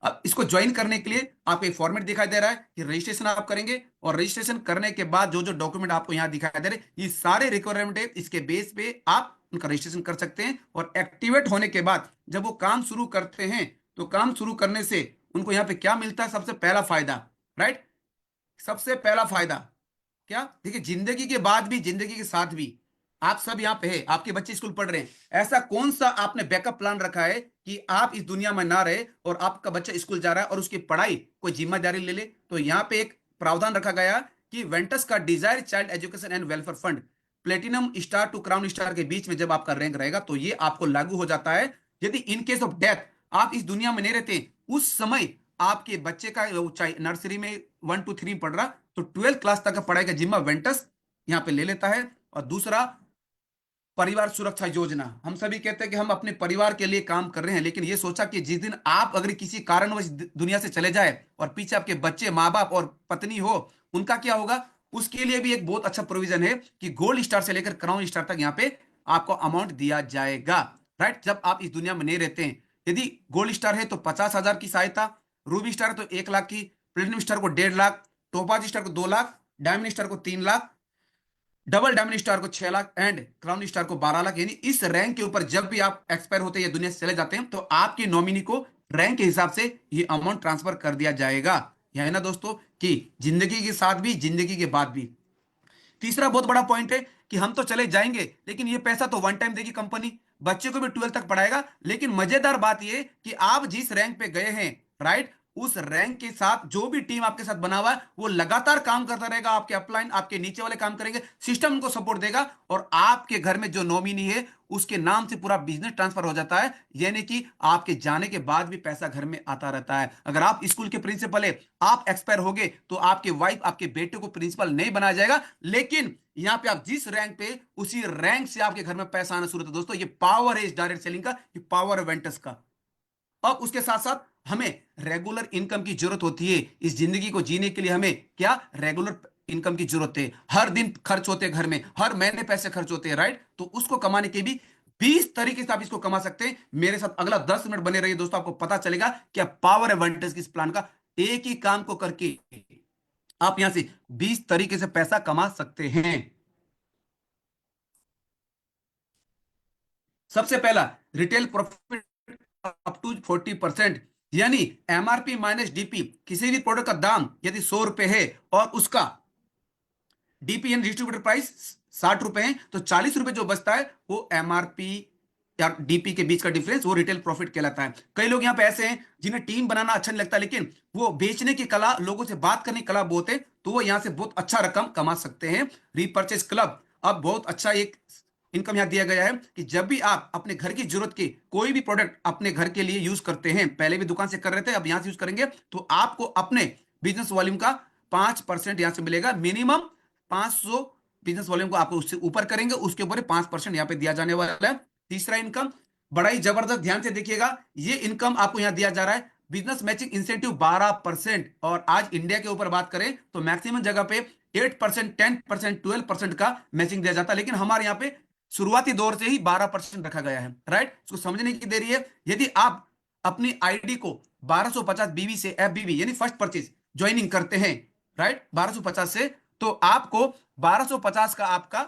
B: अब इसको ज्वाइन करने के लिए आपको एक फॉर्मेट दिखाई दे रहा है कि रजिस्ट्रेशन आप करेंगे, और रजिस्ट्रेशन करने के बाद जो जो डॉक्यूमेंट आपको यहां दिखाई दे रहे हैं ये सारे रिक्वायरमेंट है, इसके बेस पे आप उनका रजिस्ट्रेशन कर सकते हैं। और एक्टिवेट होने के बाद जब वो काम शुरू करते हैं तो काम शुरू करने से उनको यहाँ पे क्या मिलता है, सबसे पहला फायदा, राइट। सबसे पहला फायदा क्या, देखिए, जिंदगी के बाद भी, जिंदगी के साथ भी आप सब यहाँ पे है, आपके बच्चे स्कूल पढ़ रहे हैं, ऐसा कौन सा आपने बैकअप प्लान रखा है कि आप इस दुनिया में ना रहे और आपका बच्चा स्कूल जा रहा है और उसकी पढ़ाई कोई जिम्मेदारी ले ले। तो यहाँ पे एक प्रावधान रखा गया कि वेंटस का desire child education and welfare fund, platinum star to crown star के बीच में जब आपका रैंक रहेगा तो ये आपको लागू हो जाता है। यदि इन केस ऑफ डेथ आप इस दुनिया में नहीं रहते, उस समय आपके बच्चे का, चाहे नर्सरी में 1 2 3 पढ़ रहा, तो 12th क्लास तक का पढ़ाई का जिम्मा वेंटस यहाँ पे ले लेता है। और दूसरा, परिवार सुरक्षा योजना, हम सभी कहते हैं कि हम अपने परिवार के लिए काम कर रहे हैं, लेकिन ये सोचा कि जिस दिन आप अगर किसी कारणवश दुनिया से चले जाए और पीछे आपके बच्चे, माँ बाप और पत्नी हो, उनका क्या होगा, उसके लिए भी एक बहुत अच्छा प्रोविजन है कि गोल्ड स्टार से लेकर क्राउन स्टार तक यहाँ पे आपको अमाउंट दिया जाएगा, राइट, जब आप इस दुनिया में नहीं रहते हैं। यदि गोल्ड स्टार है तो 50,000 की सहायता, रूबी स्टार है तो 1 लाख की, प्लेटिनम स्टार को 1.5 लाख, टोपाज स्टार को 2 लाख, डायमंड स्टार को 3 लाख, डबल डायमंड स्टार को 6 लाख एंड क्राउन स्टार को 12 लाख। यानी इस रैंक के ऊपर जब भी आप एक्सपायर होते हैं या दुनिया से चले जाते हैं तो आपकी नॉमिनी को रैंक के हिसाब से ये अमाउंट ट्रांसफर कर दिया जाएगा। यह है ना दोस्तों कि जिंदगी के साथ भी, जिंदगी के बाद भी। तीसरा बहुत बड़ा पॉइंट है कि हम तो चले जाएंगे लेकिन ये पैसा तो वन टाइम देगी कंपनी, बच्चे को भी 12 तक पढ़ाएगा, लेकिन मजेदार बात ये कि आप जिस रैंक पे गए हैं, राइट, उस रैंक के साथ जो भी टीम आपके साथ बना हुआ है वो लगातार काम करता रहेगा, आपके अपलाइन, आपके नीचे वाले काम करेंगे, सिस्टम उनको सपोर्ट देगा, और आपके घर में जो नॉमिनी है उसके नाम से पूरा बिजनेस ट्रांसफर हो जाता है। यानी कि आपके जाने के बाद भी पैसा घर में आता रहता है। अगर आप स्कूल के प्रिंसिपल है, आप एक्सपायर हो गए तो आपके वाइफ, आपके बेटे को प्रिंसिपल नहीं बनाया जाएगा, लेकिन यहां पे आप जिस रैंक पे, उसी रैंक से आपके घर में पैसा आना शुरू होता है। दोस्तों ये पावर है इस डायरेक्ट सेलिंग का, ये पावर है वेंटस का। अब उसके साथ साथ हमें रेगुलर इनकम की जरूरत होती है, इस जिंदगी को जीने के लिए हमें क्या, रेगुलर इनकम की जरूरत है। हर दिन खर्च होते हैं घर में, हर महीने पैसे खर्च होते हैं, राइट। तो उसको कमाने के भी 20 तरीके से आप इसको कमा सकते हैं। मेरे साथ अगला 10 मिनट बने रहिए दोस्तों, आपको पता चलेगा क्या पावर है वेंटस की इस प्लान का। एक ही काम को करके आप यहां से 20 तरीके से पैसा कमा सकते हैं। सबसे पहला, रिटेल प्रॉफिट अप टू 40%, यानी एमआरपी माइनस डीपी। किसी भी प्रोडक्ट का दाम यदि 100 रुपए है और उसका डीपी यानी डिस्ट्रीब्यूटर प्राइस 60 रुपए है, तो 40 रुपए जो बचता है वो एमआरपी या डीपी के बीच का डिफरेंस, वो रिटेल प्रॉफिट कहलाता है। कई लोग यहाँ पे ऐसे हैं जिन्हें टीम बनाना अच्छा नहीं लगता, लेकिन वो बेचने की कला, लोगों से बात करने की कला बहुत है, तो वो यहाँ से बहुत अच्छा रकम कमा सकते हैं। रीपर्चेज क्लब, अब बहुत अच्छा एक इनकम यहाँ दिया गया है कि जब भी आप अपने घर की जरूरत के कोई भी प्रोडक्ट अपने घर के लिए यूज करते हैं, पहले भी दुकान से कर रहे थे, अब यहां से यूज करेंगे, तो आपको अपने बिजनेस वॉल्यूम का 5% यहां से मिलेगा। मिनिमम 500 बिजनेस वॉल्यूम को आपको उससे ऊपर करेंगे, उसके ऊपर 5% यहाँ पे दिया जाने वाला है। तीसरा इनकम बड़ा ही जबरदस्त, ध्यान से देखिएगा, ये इनकम आपको यहाँ दिया जा रहा है बिजनेस मैचिंग इंसेंटिव 12%, और आज इंडिया के ऊपर बात करें तो मैक्सिमम जगह पे 8%, 10%, 12% का मैचिंग दिया जाता है, लेकिन हमारे यहाँ पे शुरुआती दौर से ही 12% रखा गया है। राइट, इसको समझने की देरी है। यदि आप अपनी आईडी को 1250 बीवी से, FBB यानी फर्स्ट परचेज ज्वाइनिंग करते हैं, राइट, 1250 से, तो आपको 1250 का आपका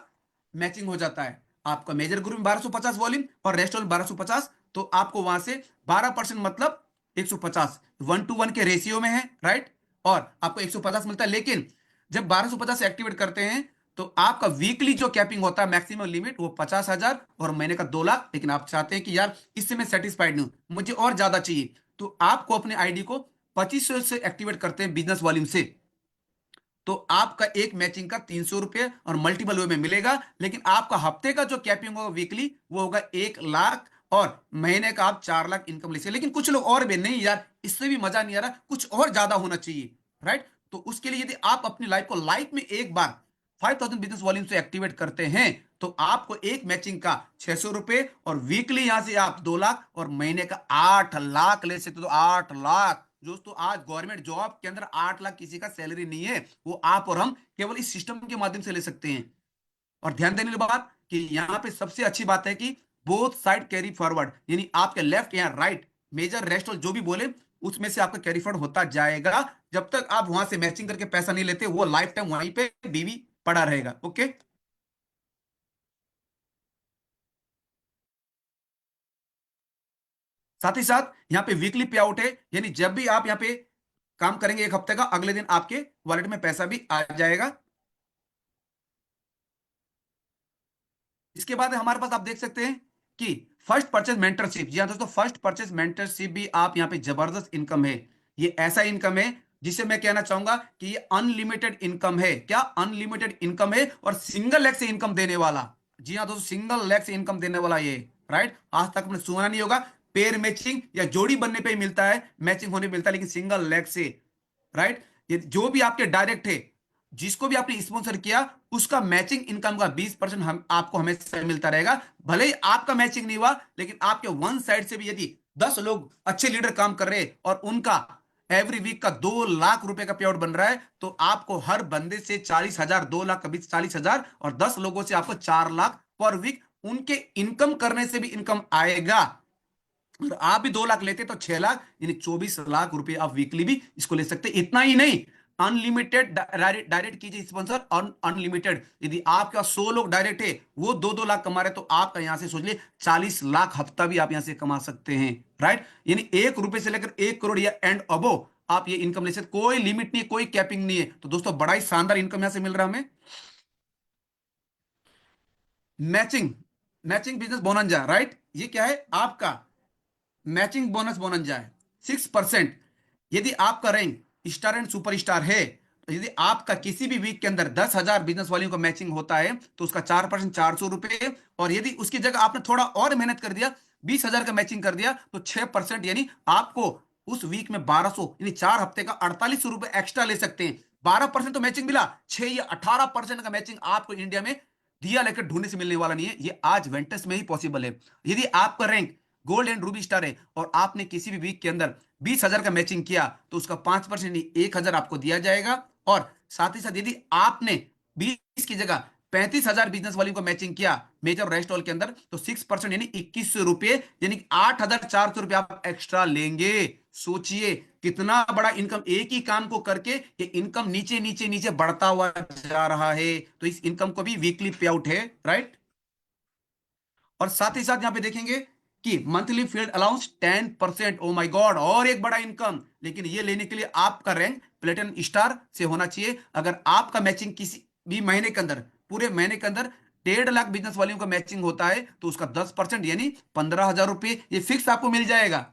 B: मैचिंग हो जाता है। आपका मेजर ग्रुप में 1250 वॉल्यूम और रेस्ट ऑल 1250, तो आपको वहां से 12% मतलब 150 1:1 के रेशियो में है। राइट, और आपको 150 मिलता है। लेकिन जब 1250 से एक्टिवेट करते हैं तो आपका वीकली जो कैपिंग होता है मैक्सिमम लिमिट वो 50,000 और महीने का 2 लाख। लेकिन आप चाहते हैं कि यार इससे मैं सेटिस्फाइड नहीं हूं, मुझे और ज्यादा चाहिए, तो आपको अपने आईडी को 2500 से एक्टिवेट करते हैं बिजनेस वॉल्यूम से, तो आपका एक मैचिंग का 300 रुपये और मल्टीपल वे में मिलेगा। लेकिन आपका हफ्ते का जो कैपिंग होगा वीकली वो होगा 1 लाख, और महीने का आप 4 लाख इनकम ले सकते। लेकिन कुछ लोग और भी नहीं यार, इससे भी मजा नहीं आ रहा, कुछ और ज्यादा होना चाहिए। राइट, तो उसके लिए यदि आप अपनी लाइफ को लाइफ में एक बार 5000 बिजनेस वॉल्यूम से एक्टिवेट करते हैं तो आपको एक मैचिंग का 600 रुपये, और वीकली यहां से आप 2 लाख और महीने का 8 लाख ले सकते हो। तो 8 लाख दोस्तों, आज गवर्नमेंट जॉब के अंदर 8 लाख किसी का सैलरी नहीं है, वो आप और हम केवल इस सिस्टम के माध्यम से ले सकते हैं। और ध्यान देने की बात कि यहाँ पे सबसे अच्छी बात है कि बोथ साइड कैरी फॉरवर्ड, यानी आपके लेफ्ट या राइट, मेजर रेस्ट और जो भी बोले उसमें से आपका कैरी फॉरवर्ड होता जाएगा। जब तक आप वहां से मैचिंग करके पैसा नहीं लेते वो लाइफ टाइम वहीं पे बीवी पड़ा रहेगा। ओके, साथ ही साथ यहाँ पे वीकली पे आउट है, यानी जब भी आप यहाँ पे काम करेंगे एक हफ्ते का, अगले दिन आपके वॉलेट में पैसा भी आ जाएगा। इसके बाद हमारे पास आप देख सकते हैं कि फर्स्ट परचेज मेंटरशिप। जी हाँ दोस्तों, फर्स्ट परचेज मेंटरशिप भी आप यहाँ पे जबरदस्त इनकम है। ये ऐसा इनकम है जिसे मैं कहना चाहूंगा कि ये अनलिमिटेड इनकम है। क्या अनलिमिटेड इनकम है, और सिंगल लेग से इनकम देने वाला। जी हाँ दोस्तों, सिंगल लेग से इनकम देने वाला ये। राइट, आज तक आपने सुना नहीं होगा, पेयर मैचिंग या जोड़ी बनने पे ही मिलता है, मैचिंग होने पे मिलता है, लेकिन सिंगल लेग से। राइट, ये जो भी आपके डायरेक्ट है, जिसको भी आपने स्पॉन्सर किया, उसका मैचिंग इनकम का 20% हम आपको हमेशा मिलता रहेगा। भले ही आपका मैचिंग नहीं हुआ, लेकिन आपके वन साइड से भी यदि 10 लोग अच्छे लीडर काम कर रहे हैं और उनका एवरी वीक का 2 लाख रुपए का पे आउट बन रहा है, तो आपको हर बंदे से 40,000, 2 लाख कभी 40,000, और 10 लोगों से आपको 4 लाख पर वीक उनके इनकम करने से भी इनकम आएगा। और आप भी 2 लाख लेते तो 6 लाख, यानी 24 लाख रुपए आप वीकली भी इसको ले सकते। इतना ही नहीं, अनलिमिटेड डायरेक्ट कीजिए स्पॉन्सर, अनलिमिटेड। यदि आपके पास 100 लोग डायरेक्ट है, वो 2-2 लाख कमा रहे, तो आपका यहां से सोच लिए 40 लाख हफ्ता भी आप यहां से कमा सकते हैं। राइट, यानी 1 रुपए से लेकर 1 करोड़ या एंड अबो आप ये इनकम ले सकते, कोई लिमिट नहीं है, कोई कैपिंग नहीं है। तो दोस्तों, बड़ा ही शानदार इनकम यहां से मिल रहा है हमें। Matching matching business bonanza. Right, ये क्या है आपका मैचिंग बोनस बोनंजा है 6%। यदि आपका rank star and super star है, तो यदि आपका किसी भी वीक के अंदर 10,000 बिजनेस वालों का मैचिंग होता है तो उसका 4%, 400 रुपए। और यदि उसकी जगह आपने थोड़ा और मेहनत कर दिया, 20,000 का मैचिंग कर दिया, तो 6%, यानी आपको उस वीक में 1200, यानी 4 हफ्ते का 4800 रुपए एक्स्ट्रा ले सकते हैं। 12% तो मैचिंग मिला, 6 या 18% का मैचिंग आपको इंडिया में दिया लेकर ढूंढने से मिलने वाला नहीं है, ये आज वेंटस में ही पॉसिबल है। यदि आपका rank gold and Ruby star है और आपने किसी भी वीक के अंदर 20,000 का मैचिंग किया, तो उसका 5% 1,000 आपको दिया जाएगा। और साथ ही साथ यदि आपने 20 की जगह 35,000 बिजनेस वालों को मैचिंग किया मेजर रेस्ट हॉल के अंदर, तो 6% यानी 2100 रुपए, यानी 8,400 रुपए आप एक्स्ट्रा लेंगे। सोचिए कितना बड़ा इनकम, एक ही काम को करके ये इनकम नीचे नीचे नीचे बढ़ता हुआ जा रहा है। तो इस इनकम को भी वीकली पे आउट है। राइट, और साथ ही साथ यहां पे देखेंगे कि monthly field allowance 10%। Oh my God, और एक बड़ा इनकम। लेकिन ये लेने के लिए आपका रैंक प्लेटिनम स्टार से होना चाहिए। अगर आपका मैचिंग किसी भी महीने के अंदर, पूरे महीने के अंदर 1.5 लाख बिजनेस वालों का मैचिंग होता है, तो उसका 10% यानी 15,000 रुपये ये फिक्स आपको मिल जाएगा।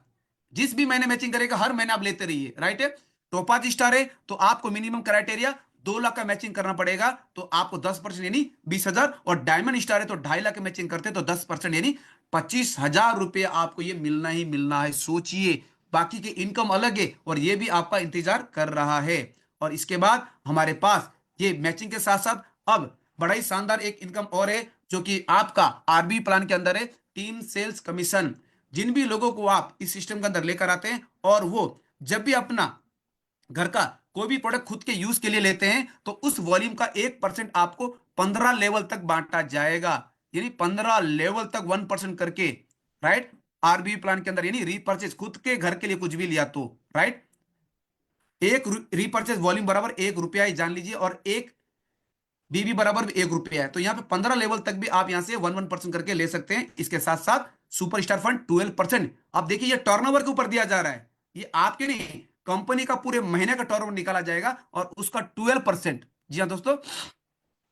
B: जिस भी महीने मैचिंग करेगा हर महीने आप लेते रहिए। राइट है, टोपाज स्टार है तो आपको मिनिमम क्राइटेरिया 2 लाख का मैचिंग करना पड़ेगा, तो आपको 10% यानी 20,000। और डायमंड स्टार है तो 2.5 लाख का मैचिंग करते तो 10% यानी 25,000 रुपये आपको ये मिलना ही मिलना है। सोचिए, बाकी के इनकम अलग है और ये भी आपका इंतजार कर रहा है। और इसके बाद हमारे पास ये मैचिंग के साथ साथ अब बड़ा ही शानदार एक इनकम और है, जो कि आपका आरबी प्लान के अंदर है, टीम सेल्स कमीशन। जिन भी लोगों को आप इस सिस्टम के अंदर लेकर आते हैं और वो जब भी अपना घर का कोई भी प्रोडक्ट खुद के यूज के लिए लेते हैं तो उस वॉल्यूम का 1% आपको 15 लेवल तक बांटा जाएगा, यानी 15 लेवल तक 1% करके, राइट। आरबी प्लान के अंदर यानी रीपर्चेज खुद के घर के लिए कुछ भी लिया तो, राइट, एक रीपर्चेज वॉल्यूम बराबर 1 रुपया ही जान लीजिए, और एक बीबी बराबर भी 1 रुपया है। तो यहाँ पे 15 लेवल तक भी आप यहाँ से 1% करके ले सकते हैं। इसके साथ साथ सुपर स्टार फंड 12%। अब देखिए ये टर्नओवर के ऊपर दिया जा रहा है, ये आपके नहीं, कंपनी का पूरे महीने का टर्नओवर निकाला जाएगा और उसका 12%, जी हाँ दोस्तों,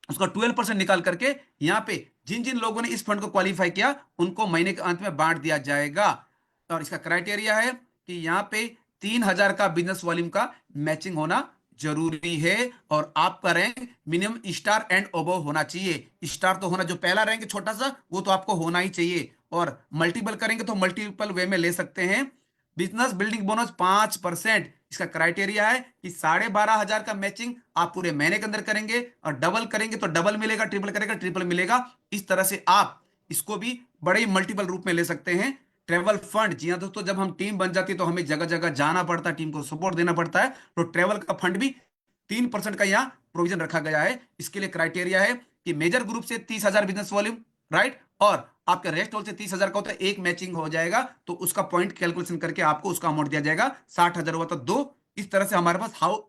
B: उसका 12% निकाल करके यहाँ पे जिन जिन लोगों ने इस फंड को क्वालिफाई किया उनको महीने के अंत में बांट दिया जाएगा। और इसका क्राइटेरिया है कि यहाँ पे 3,000 का बिजनेस वॉल्यूम का मैचिंग होना जरूरी है, और आपका रैंक मिनिमम स्टार एंड ओबव होना चाहिए। स्टार तो होना, जो पहला रैंक है छोटा सा वो तो आपको होना ही चाहिए, और मल्टीपल करेंगे तो मल्टीपल वे में ले सकते हैं। Business building bonus 5%। इसका क्राइटेरिया है कि 12,500 का मैचिंग आप पूरे महीने के अंदर करेंगे, और डबल करेंगे तो डबल मिलेगा, ट्रिपल करेगा ट्रिपल मिलेगा। इस तरह से आप इसको भी बड़े ही मल्टीपल रूप में ले सकते हैं। ट्रेवल फंड, जी हाँ दोस्तों, जब हम टीम बन जाती है तो हमें जगह जगह जाना पड़ता है, टीम को सपोर्ट देना पड़ता है, तो ट्रेवल का फंड भी 3% का यहाँ प्रोविजन रखा गया है। इसके लिए क्राइटेरिया है कि मेजर ग्रुप से 30,000 बिजनेस वॉल्यूम, राइट, और आपके रेस्ट होल से 30,000 का होता है, एक मैचिंग हो जाएगा तो उसका पॉइंट कैलकुलेशन करके आपको उसका अमाउंट दिया जाएगा। 60,000 हुआ तो 2। इस तरह से हमारे पास हाउ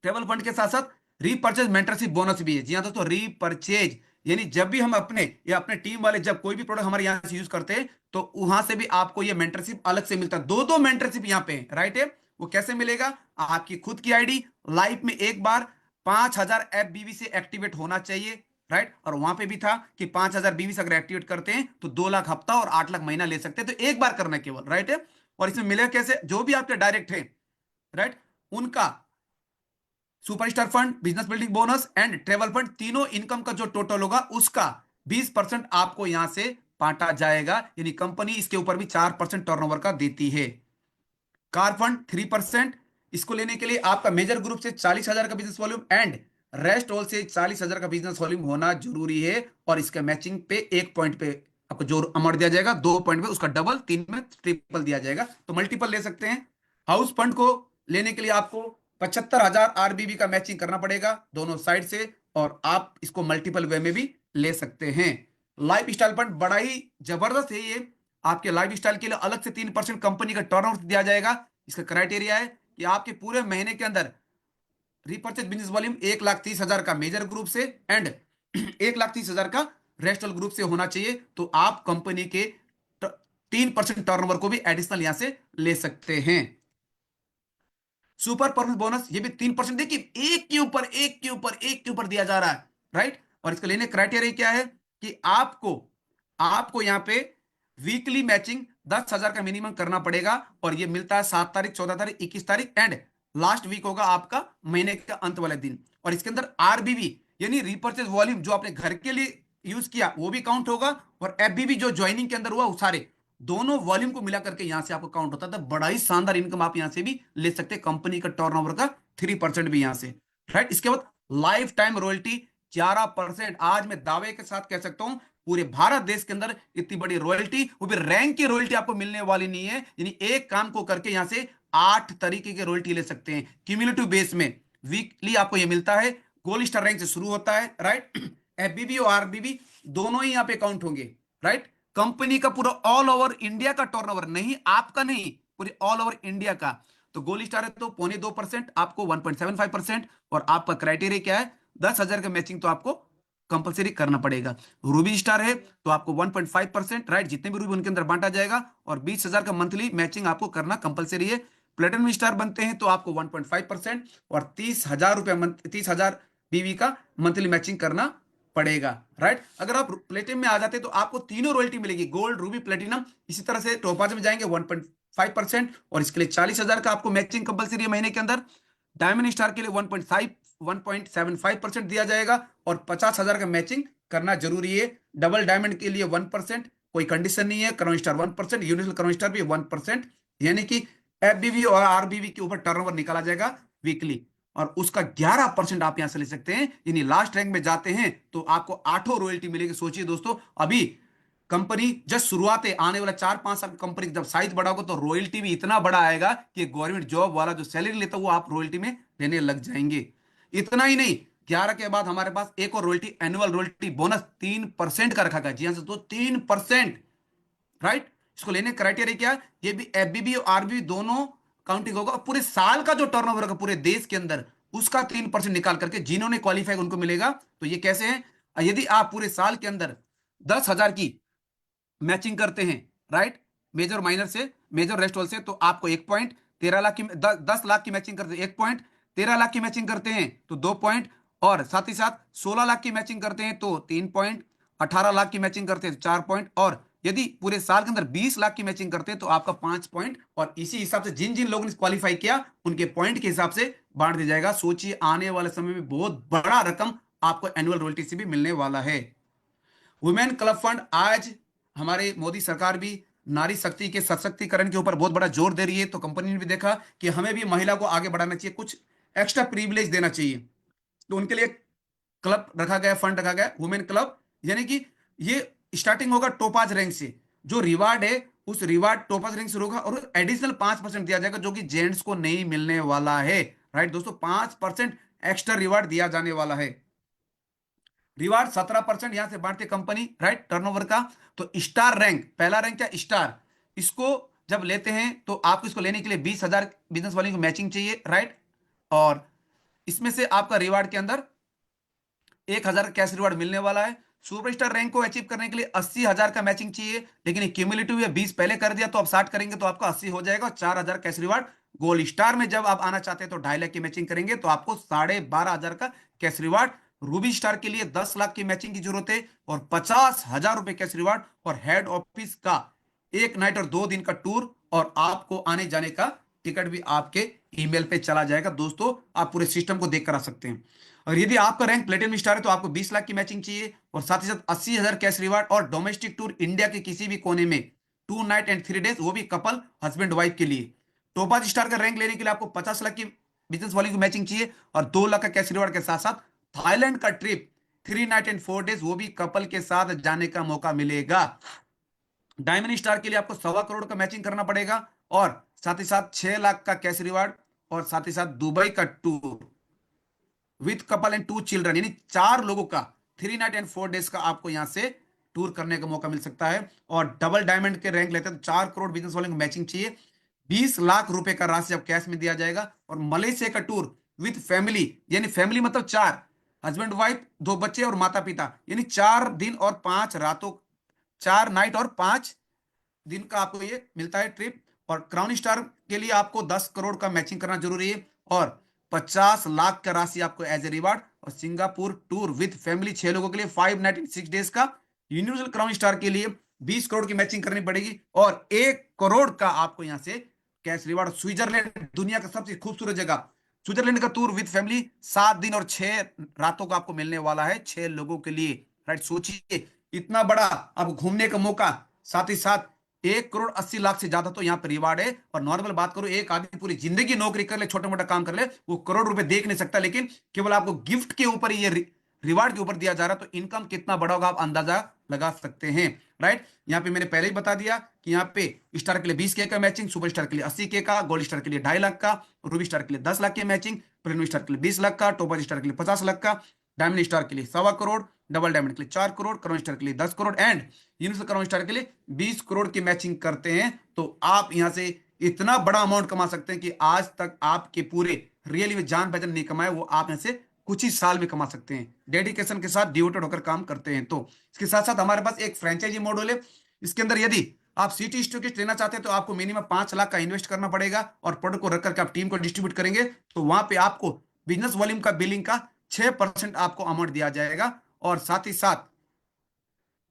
B: ट्रेवल फंड के साथ साथ रीपर्चेज मेंटरशिप बोनस भी है। जी हाँ दोस्तों, रीपर्चेज यानी जब भी हम अपने या अपने टीम वाले जब कोई भी प्रोडक्ट हमारे यहाँ से यूज करते हैं तो वहां से भी आपको ये मेंटरशिप अलग से मिलता है। दो दो मेंटरशिप यहाँ पे, राइट है। वो कैसे मिलेगा? आपकी खुद की आईडी, लाइफ में एक बार 5,000 एफबीवी से एक्टिवेट होना चाहिए, राइट। और वहां पे भी था कि 5,000 बीवी से अगर एक्टिवेट करते हैं तो 2 लाख हफ्ता और 8 लाख महीना ले सकते हैं। तो एक बार करना है केवल, राइट है। और इसमें मिलेगा कैसे? जो भी आपके डायरेक्ट है, राइट, उनका superstar fund, business building bonus and travel fund, तीनों इनकम का जो टोटल होगा उसका 20% आपको यहां से बांटा जाएगा, यानी कंपनी इसके ऊपर भी 4% टर्नओवर का देती है। Car fund 3%। इसको लेने के लिए आपका मेजर ग्रुप से 40,000 का business volume and rest all से 40,000 का बिजनेस वॉल्यूम होना जरूरी है, और इसके मैचिंग पे 1 पॉइंट पे आपको जो अमाउंट दिया जाएगा, 2 पॉइंट पे उसका डबल, 3 में ट्रिपल दिया जाएगा, तो मल्टीपल ले सकते हैं। हाउस फंड को लेने के लिए आपको 75,000 आरबीबी का मैचिंग करना पड़ेगा दोनों साइड से, और आप इसको मल्टीपल वे में भी ले सकते हैं। लाइफ स्टाइल फंड बड़ा ही जबरदस्त है ये, आपके लाइफ स्टाइल के लिए अलग से 3% कंपनी का टर्नओवर दिया जाएगा। इसका क्राइटेरिया है कि आपके पूरे महीने के अंदर रिपर्चेज बिजनेस वॉल्यूम 1,30,000 का मेजर ग्रुप से एंड 1,30,000 का रेस्टल ग्रुप से होना चाहिए, तो आप कंपनी के 3% टर्नओवर को भी एडिशनल यहां से ले सकते हैं। सुपर परफॉर्मेंस बोनस ये भी 3%, देखिए एक के ऊपर एक के ऊपर एक के ऊपर दिया जा रहा है, राइट। और इसके लेने क्राइटेरिया क्या है कि आपको आपको यहां पे वीकली मैचिंग 10,000 का मिनिमम करना पड़ेगा, और ये मिलता है 7 तारीख, 14 तारीख, 21 तारीख एंड लास्ट वीक होगा आपका महीने का अंत वाले दिन। और इसके अंदर आरबीवी यानी रिपर्चेज वॉल्यूम जो आपने घर के लिए यूज किया वो भी काउंट होगा, और एफबीवी जो ज्वाइनिंग के अंदर हुआ वो सारे दोनों वॉल्यूम को मिला करके यहां से आपको काउंट होता था। बड़ा ही शानदार इनकम आप यहां से भी ले सकते हैं, कंपनी का टर्नओवर का 3% भी यहां से, राइट। इसके बाद लाइफ टाइम रॉयल्टी 11%। आज मैं दावे के साथ कह सकता हूं पूरे भारत देश के अंदर इतनी बड़ी रॉयल्टी, वो भी रैंक की रॉयल्टी आपको मिलने वाली नहीं है, यानी एक काम को करके यहां से 8 तरीके के रॉयल्टी ले सकते हैं क्यूमुलेटिव बेस में। वीकली आपको यह मिलता है, गोल्ड स्टार रैंक से शुरू होता है, राइट। एफबीबी और आरबीबी दोनों ही यहां पे काउंट होंगे, राइट। कंपनी का पूरा ऑल ओवर इंडिया का टर्नओवर, नहीं आपका नहीं, पूरे ऑल ओवर इंडिया का। तो गोल्ड स्टार है तो 0.25%, आपको 1.75%, और आपका क्राइटेरिया क्या है? 10,000 का मैचिंग तो आपको कंपलसरी करना पड़ेगा। रूबी स्टार है तो आपको 1.5%, राइट, जितने भी रूबी उनके अंदर बांटा जाएगा, और 20,000 का मंथली मैचिंग आपको करना कंपलसरी है। प्लेटिनम स्टार बनते हैं तो आपको 1.5% और 30,000 बीवी का मंथली मैचिंग करना पड़ेगा, राइट। अगर आप प्लेटिनम में आ जाते तो आपको तीनों रॉयल्टी मिलेगी, गोल्ड, रूबी, प्लेटिनम। इसी तरह से टोपाज में जाएंगे 1.5%, और इसके लिए 40,000 का आपको मैचिंग कंपलसरी है महीने के अंदर। डायमंड स्टार के लिए 1.75% दिया जाएगा, और 50,000 का मैचिंग करना जरूरी है। डबल डायमंड के लिए 1%, कोई कंडीशन नहीं है। Crown star 1%, universal crown star भी 1%, यानी कि एफबीवी और आरबीवी के ऊपर टर्नओवर निकाला जाएगा वीकली, और उसका 11% आप यहां से ले सकते हैं, यानी लास्ट रैंक में जाते हैं तो आपको 8 रॉयल्टी मिलेगी। सोचिए दोस्तों, अभी कंपनी जस्ट शुरुआत है, आने वाला 4-5 साल कंपनी जब साइज बढ़ा होगा तो रॉयल्टी भी इतना बड़ा आएगा कि गवर्नमेंट जॉब वाला जो सैलरी लेता है वो आप रॉयल्टी में लेने लग जाएंगे। इतना ही नहीं, 11 के बाद हमारे पास एक और रॉयल्टी, एनुअल रॉयल्टी बोनस 3% का रखा गया। जी हाँ तो 3%, राइट। इसको लेने क्राइटेरिया क्या, ये भी एफबीबी और आरबीबी दोनों काउंटिंग होगा। पूरे साल का जो टर्नओवर होगा पूरे देश के अंदर उसका 3% निकाल करके जिन्होंने क्वालिफाई उनको मिलेगा। तो ये कैसे है, यदि आप पूरे साल के अंदर 10,000 की मैचिंग करते हैं, राइट, मेजर माइनर से, मेजर रेस्ट वाल से, तो आपको 1 पॉइंट, 13 लाख की 10 लाख की मैचिंग करते हैं 1 पॉइंट, 13 लाख की मैचिंग करते हैं तो 2 पॉइंट, और साथ ही साथ 16 लाख की मैचिंग करते हैं तो 3 पॉइंट, 18 लाख की मैचिंग करते हैं तो 4 पॉइंट, और यदि पूरे साल के अंदर 20 लाख की मैचिंग करते हैं तो आपका 5 पॉइंट। और इसी हिसाब से जिन जिन लोगों ने क्वालिफाई किया उनके पॉइंट के हिसाब से बांट दिया जाएगा। सोचिए आने वाले समय में बहुत बड़ा रकम आपको एनुअल रॉयल्टी से भी मिलने वाला है। वुमेन क्लब फंड, आज हमारे मोदी सरकार भी नारी शक्ति के सशक्तिकरण के ऊपर बहुत बड़ा जोर दे रही है, तो कंपनी ने भी देखा कि हमें भी महिला को आगे बढ़ाना चाहिए, कुछ एक्स्ट्रा प्रिविलेज देना चाहिए, तो उनके लिए क्लब रखा गया, फंड रखा गया वुमेन क्लब। यानी कि ये स्टार्टिंग होगा टोपाज रैंक से, जो रिवार्ड है उस रिवार्ड टोपाज रैंक से होगा, और एडिशनल 5% दिया जाएगा जो कि जेंट्स को नहीं मिलने वाला है, राइट दोस्तों। 5% एक्स्ट्रा रिवार्ड दिया जाने वाला है। रिवार्ड 17% यहां से बांटती कंपनी, राइट, टर्नओवर का। तो स्टार रैंक, पहला रैंक क्या, स्टार, इसको जब लेते हैं तो आपको इसको लेने के लिए 20,000 बिजनेस वाले को मैचिंग चाहिए, राइट। और इसमें से आपका रिवार्ड के अंदर 1,000 का कैश रिवार्ड मिलने वाला है। सुपरस्टार रैंक को अचीव करने के लिए 80,000 का मैचिंग चाहिए, लेकिन क्यूमुलेटिव या 20 पहले कर दिया तो आप 60 करेंगे तो आपका 80 हो जाएगा, और 4,000 कैश रिवार्ड। गोल्ड स्टार में जब आप आना चाहते हैं तो 2.5 लाख की मैचिंग करेंगे तो आपको 12,500 का कैश रिवार्ड। रूबी स्टार के लिए 10 लाख की मैचिंग की जरूरत है और 50,000 रुपए कैश रिवार्ड, और हेड ऑफिस का 1 नाइट और 2 दिन का टूर, और आपको आने जाने का टिकट भी आपके ईमेल पे चला जाएगा। दोस्तों आप पूरे सिस्टम को देख कर आ सकते हैं। और यदि आपका रैंक प्लेटिनम स्टार है तो आपको 20 लाख की मैचिंग चाहिए, और साथ ही साथ 80,000 कैश रिवार्ड, और डोमेस्टिक टूर इंडिया के किसी भी कोने में 2 नाइट एंड 3 डेज, वो भी कपल हस्बैंड वाइफ के लिए। टोपाज स्टार का रैंक लेने के लिए आपको 50 लाख की बिजनेस वाली की मैचिंग चाहिए, और 2 लाख का कैश रिवार्ड के साथ साथ थाईलैंड का ट्रिप 3 नाइट एंड 4 डेज, वो भी कपल के साथ जाने का मौका मिलेगा। डायमंड स्टार के लिए आपको 1.25 करोड़ का मैचिंग करना पड़ेगा, और साथ ही साथ 6 लाख का कैश रिवार्ड, और साथ ही साथ दुबई का tour with couple and 2 children, यानी 4 लोगों का 3 नाइट एंड 4 डेज का आपको यहां से टूर करने का मौका मिल सकता है। और डबल डायमंड के रैंक लेते हैं तो 4 करोड़ बिजनेस वाले को मैचिंग चाहिए, 20 लाख रुपए का राशि अब कैश में दिया जाएगा। और मलेशिया का टूर विथ फैमिली, यानी फैमिली मतलब 4, हस्बैंड वाइफ, 2 बच्चे और माता पिता, यानी 4 दिन और 5 रातों, 4 नाइट और 5 दिन का आपको ये मिलता है ट्रिप। और क्राउन स्टार के लिए आपको 10 करोड़ का मैचिंग करना जरूरी है, और 50 लाख का राशि आपको एज ए रिवार्ड। और सिंगापुर टूर विद फैमिली 6 लोगों के लिए 5 नाइट एंड 6 डेज का। यूनिवर्सल क्राउन स्टार के लिए 20 करोड़ की मैचिंग करनी पड़ेगी, और 1 करोड़ का आपको यहां से कैश रिवार्ड। स्विट्जरलैंड, दुनिया का सबसे खूबसूरत जगह स्विट्जरलैंड का टूर विद फैमिली 7 दिन और 6 रातों का आपको मिलने वाला है, 6 लोगों के लिए, राइट। सोचिए इतना बड़ा आपको घूमने का मौका, साथ ही साथ 1 करोड़ 80 लाख से ज्यादा तो यहाँ पर रिवार्ड है। और नॉर्मल बात करो, एक आदमी पूरी जिंदगी नौकरी कर ले, छोटा मोटा काम कर ले, वो करोड़ रुपए देख नहीं सकता, लेकिन केवल आपको गिफ्ट के ऊपर ये रिवार्ड के ऊपर दिया जा रहा है, तो इनकम कितना बड़ा होगा आप अंदाजा लगा सकते हैं, राइट। यहाँ पे मैंने पहले ही बता दिया कि यहाँ पे स्टार के लिए 20K का मैचिंग, सुपर स्टार के लिए 80K का, गोल्ड स्टार के लिए 2.5 लाख का, रूबी स्टार के लिए 10 लाख की मैचिंग, प्रीमियम स्टार के लिए 20 लाख का, टॉपर स्टार के लिए 50 लाख का, डायमंड स्टार के लिए 1.25 करोड़, डबल डायमंड के लिए 4 करोड़, क्राउन स्टार के लिए 10 crore, and universal crown star के लिए 20 करोड़ की मैचिंग करते हैं। तो आप यहां से इतना बड़ा अमाउंट कमा सकते हैं कि आज तक आपके पूरे रियली में जान पहचान नहीं कमाए, वो आप यहां से कुछ ही साल में कमा सकते हैं, डेडिकेशन के साथ डिवोटेड होकर काम करते हैं। तो इसके साथ साथ हमारे पास एक फ्रेंचाइजी मॉडल है। इसके अंदर यदि आप सिटी स्टॉकिस्ट लेना चाहते हैं तो आपको मिनिमम 5 लाख का इन्वेस्ट करना पड़ेगा, और प्रोडक्ट को रख करके आप टीम को डिस्ट्रीब्यूट करेंगे तो वहां पे आपको बिजनेस वॉल्यूम का बिलिंग का 6% आपको अमाउंट दिया जाएगा, और साथ ही साथ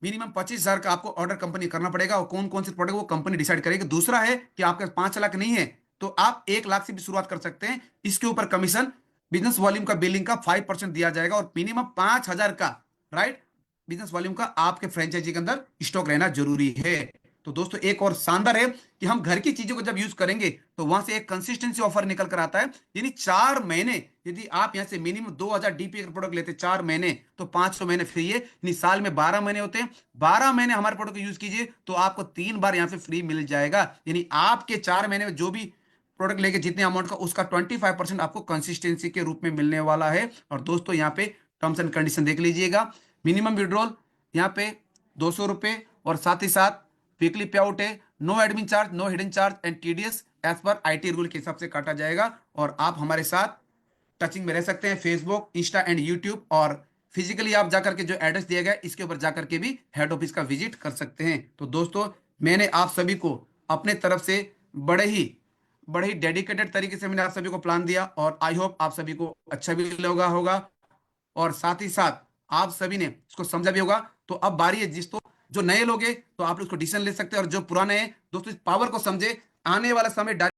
B: मिनिमम 25,000 का आपको ऑर्डर कंपनी करना पड़ेगा, और कौन कौन से प्रोडक्ट वो कंपनी डिसाइड करेगी। दूसरा है कि आपके पास 5 लाख नहीं है तो आप 1 लाख से भी शुरुआत कर सकते हैं। इसके ऊपर कमीशन बिजनेस वॉल्यूम का बिलिंग का 5% दिया जाएगा, और मिनिमम 5,000 का, राइट, बिजनेस वॉल्यूम का आपके फ्रेंचाइजी के अंदर स्टॉक रहना जरूरी है। तो दोस्तों एक और शानदार है कि हम घर की चीजों को जब यूज करेंगे तो वहां से एक कंसिस्टेंसी ऑफर निकल कर आता है, यानी 4 महीने, यदि आप यहां से मिनिमम 2000 डीपी का प्रोडक्ट लेते 4 महीने तो 500 महीने फ्री है, यानी साल में 12 महीने होते हैं। 12 महीने हमारे प्रोडक्ट को यूज कीजिए तो आपको 3 बार यहां पे फ्री मिल जाएगा, यानी आपके 4 महीने में जो भी प्रोडक्ट लेके जितने अमाउंट का उसका 25% आपको कंसिस्टेंसी के रूप में मिलने वाला है। और दोस्तों यहाँ पे टर्म्स एंड कंडीशन देख लीजिएगा, मिनिमम विड्रॉल यहाँ पे 200 रुपए, और साथ ही साथ वीकली पे आउट है, no admin charge, no hidden charge and TDS as per IT rule के हिसाब से काटा जाएगा। और आप हमारे साथ टचिंग में रह सकते हैं फेसबुक, इंस्टा एंड यूट्यूब, और फिजिकली आप जाकर के जो एड्रेस दिया गया है इसके ऊपर जाकर के भी हेड ऑफिस का विजिट कर सकते हैं। तो दोस्तों मैंने आप सभी को अपने तरफ से बड़े ही डेडिकेटेड तरीके से मैंने आप सभी को प्लान दिया, और आई होप आप सभी को अच्छा भी लगा होगा, और साथ ही साथ आप सभी ने इसको समझा भी होगा। तो अब बारी है जिस तो जो नए लोग हैं तो आप लोग इसको डिसीजन ले सकते हैं, और जो पुराने हैं दोस्तों इस पावर को समझे, आने वाला समय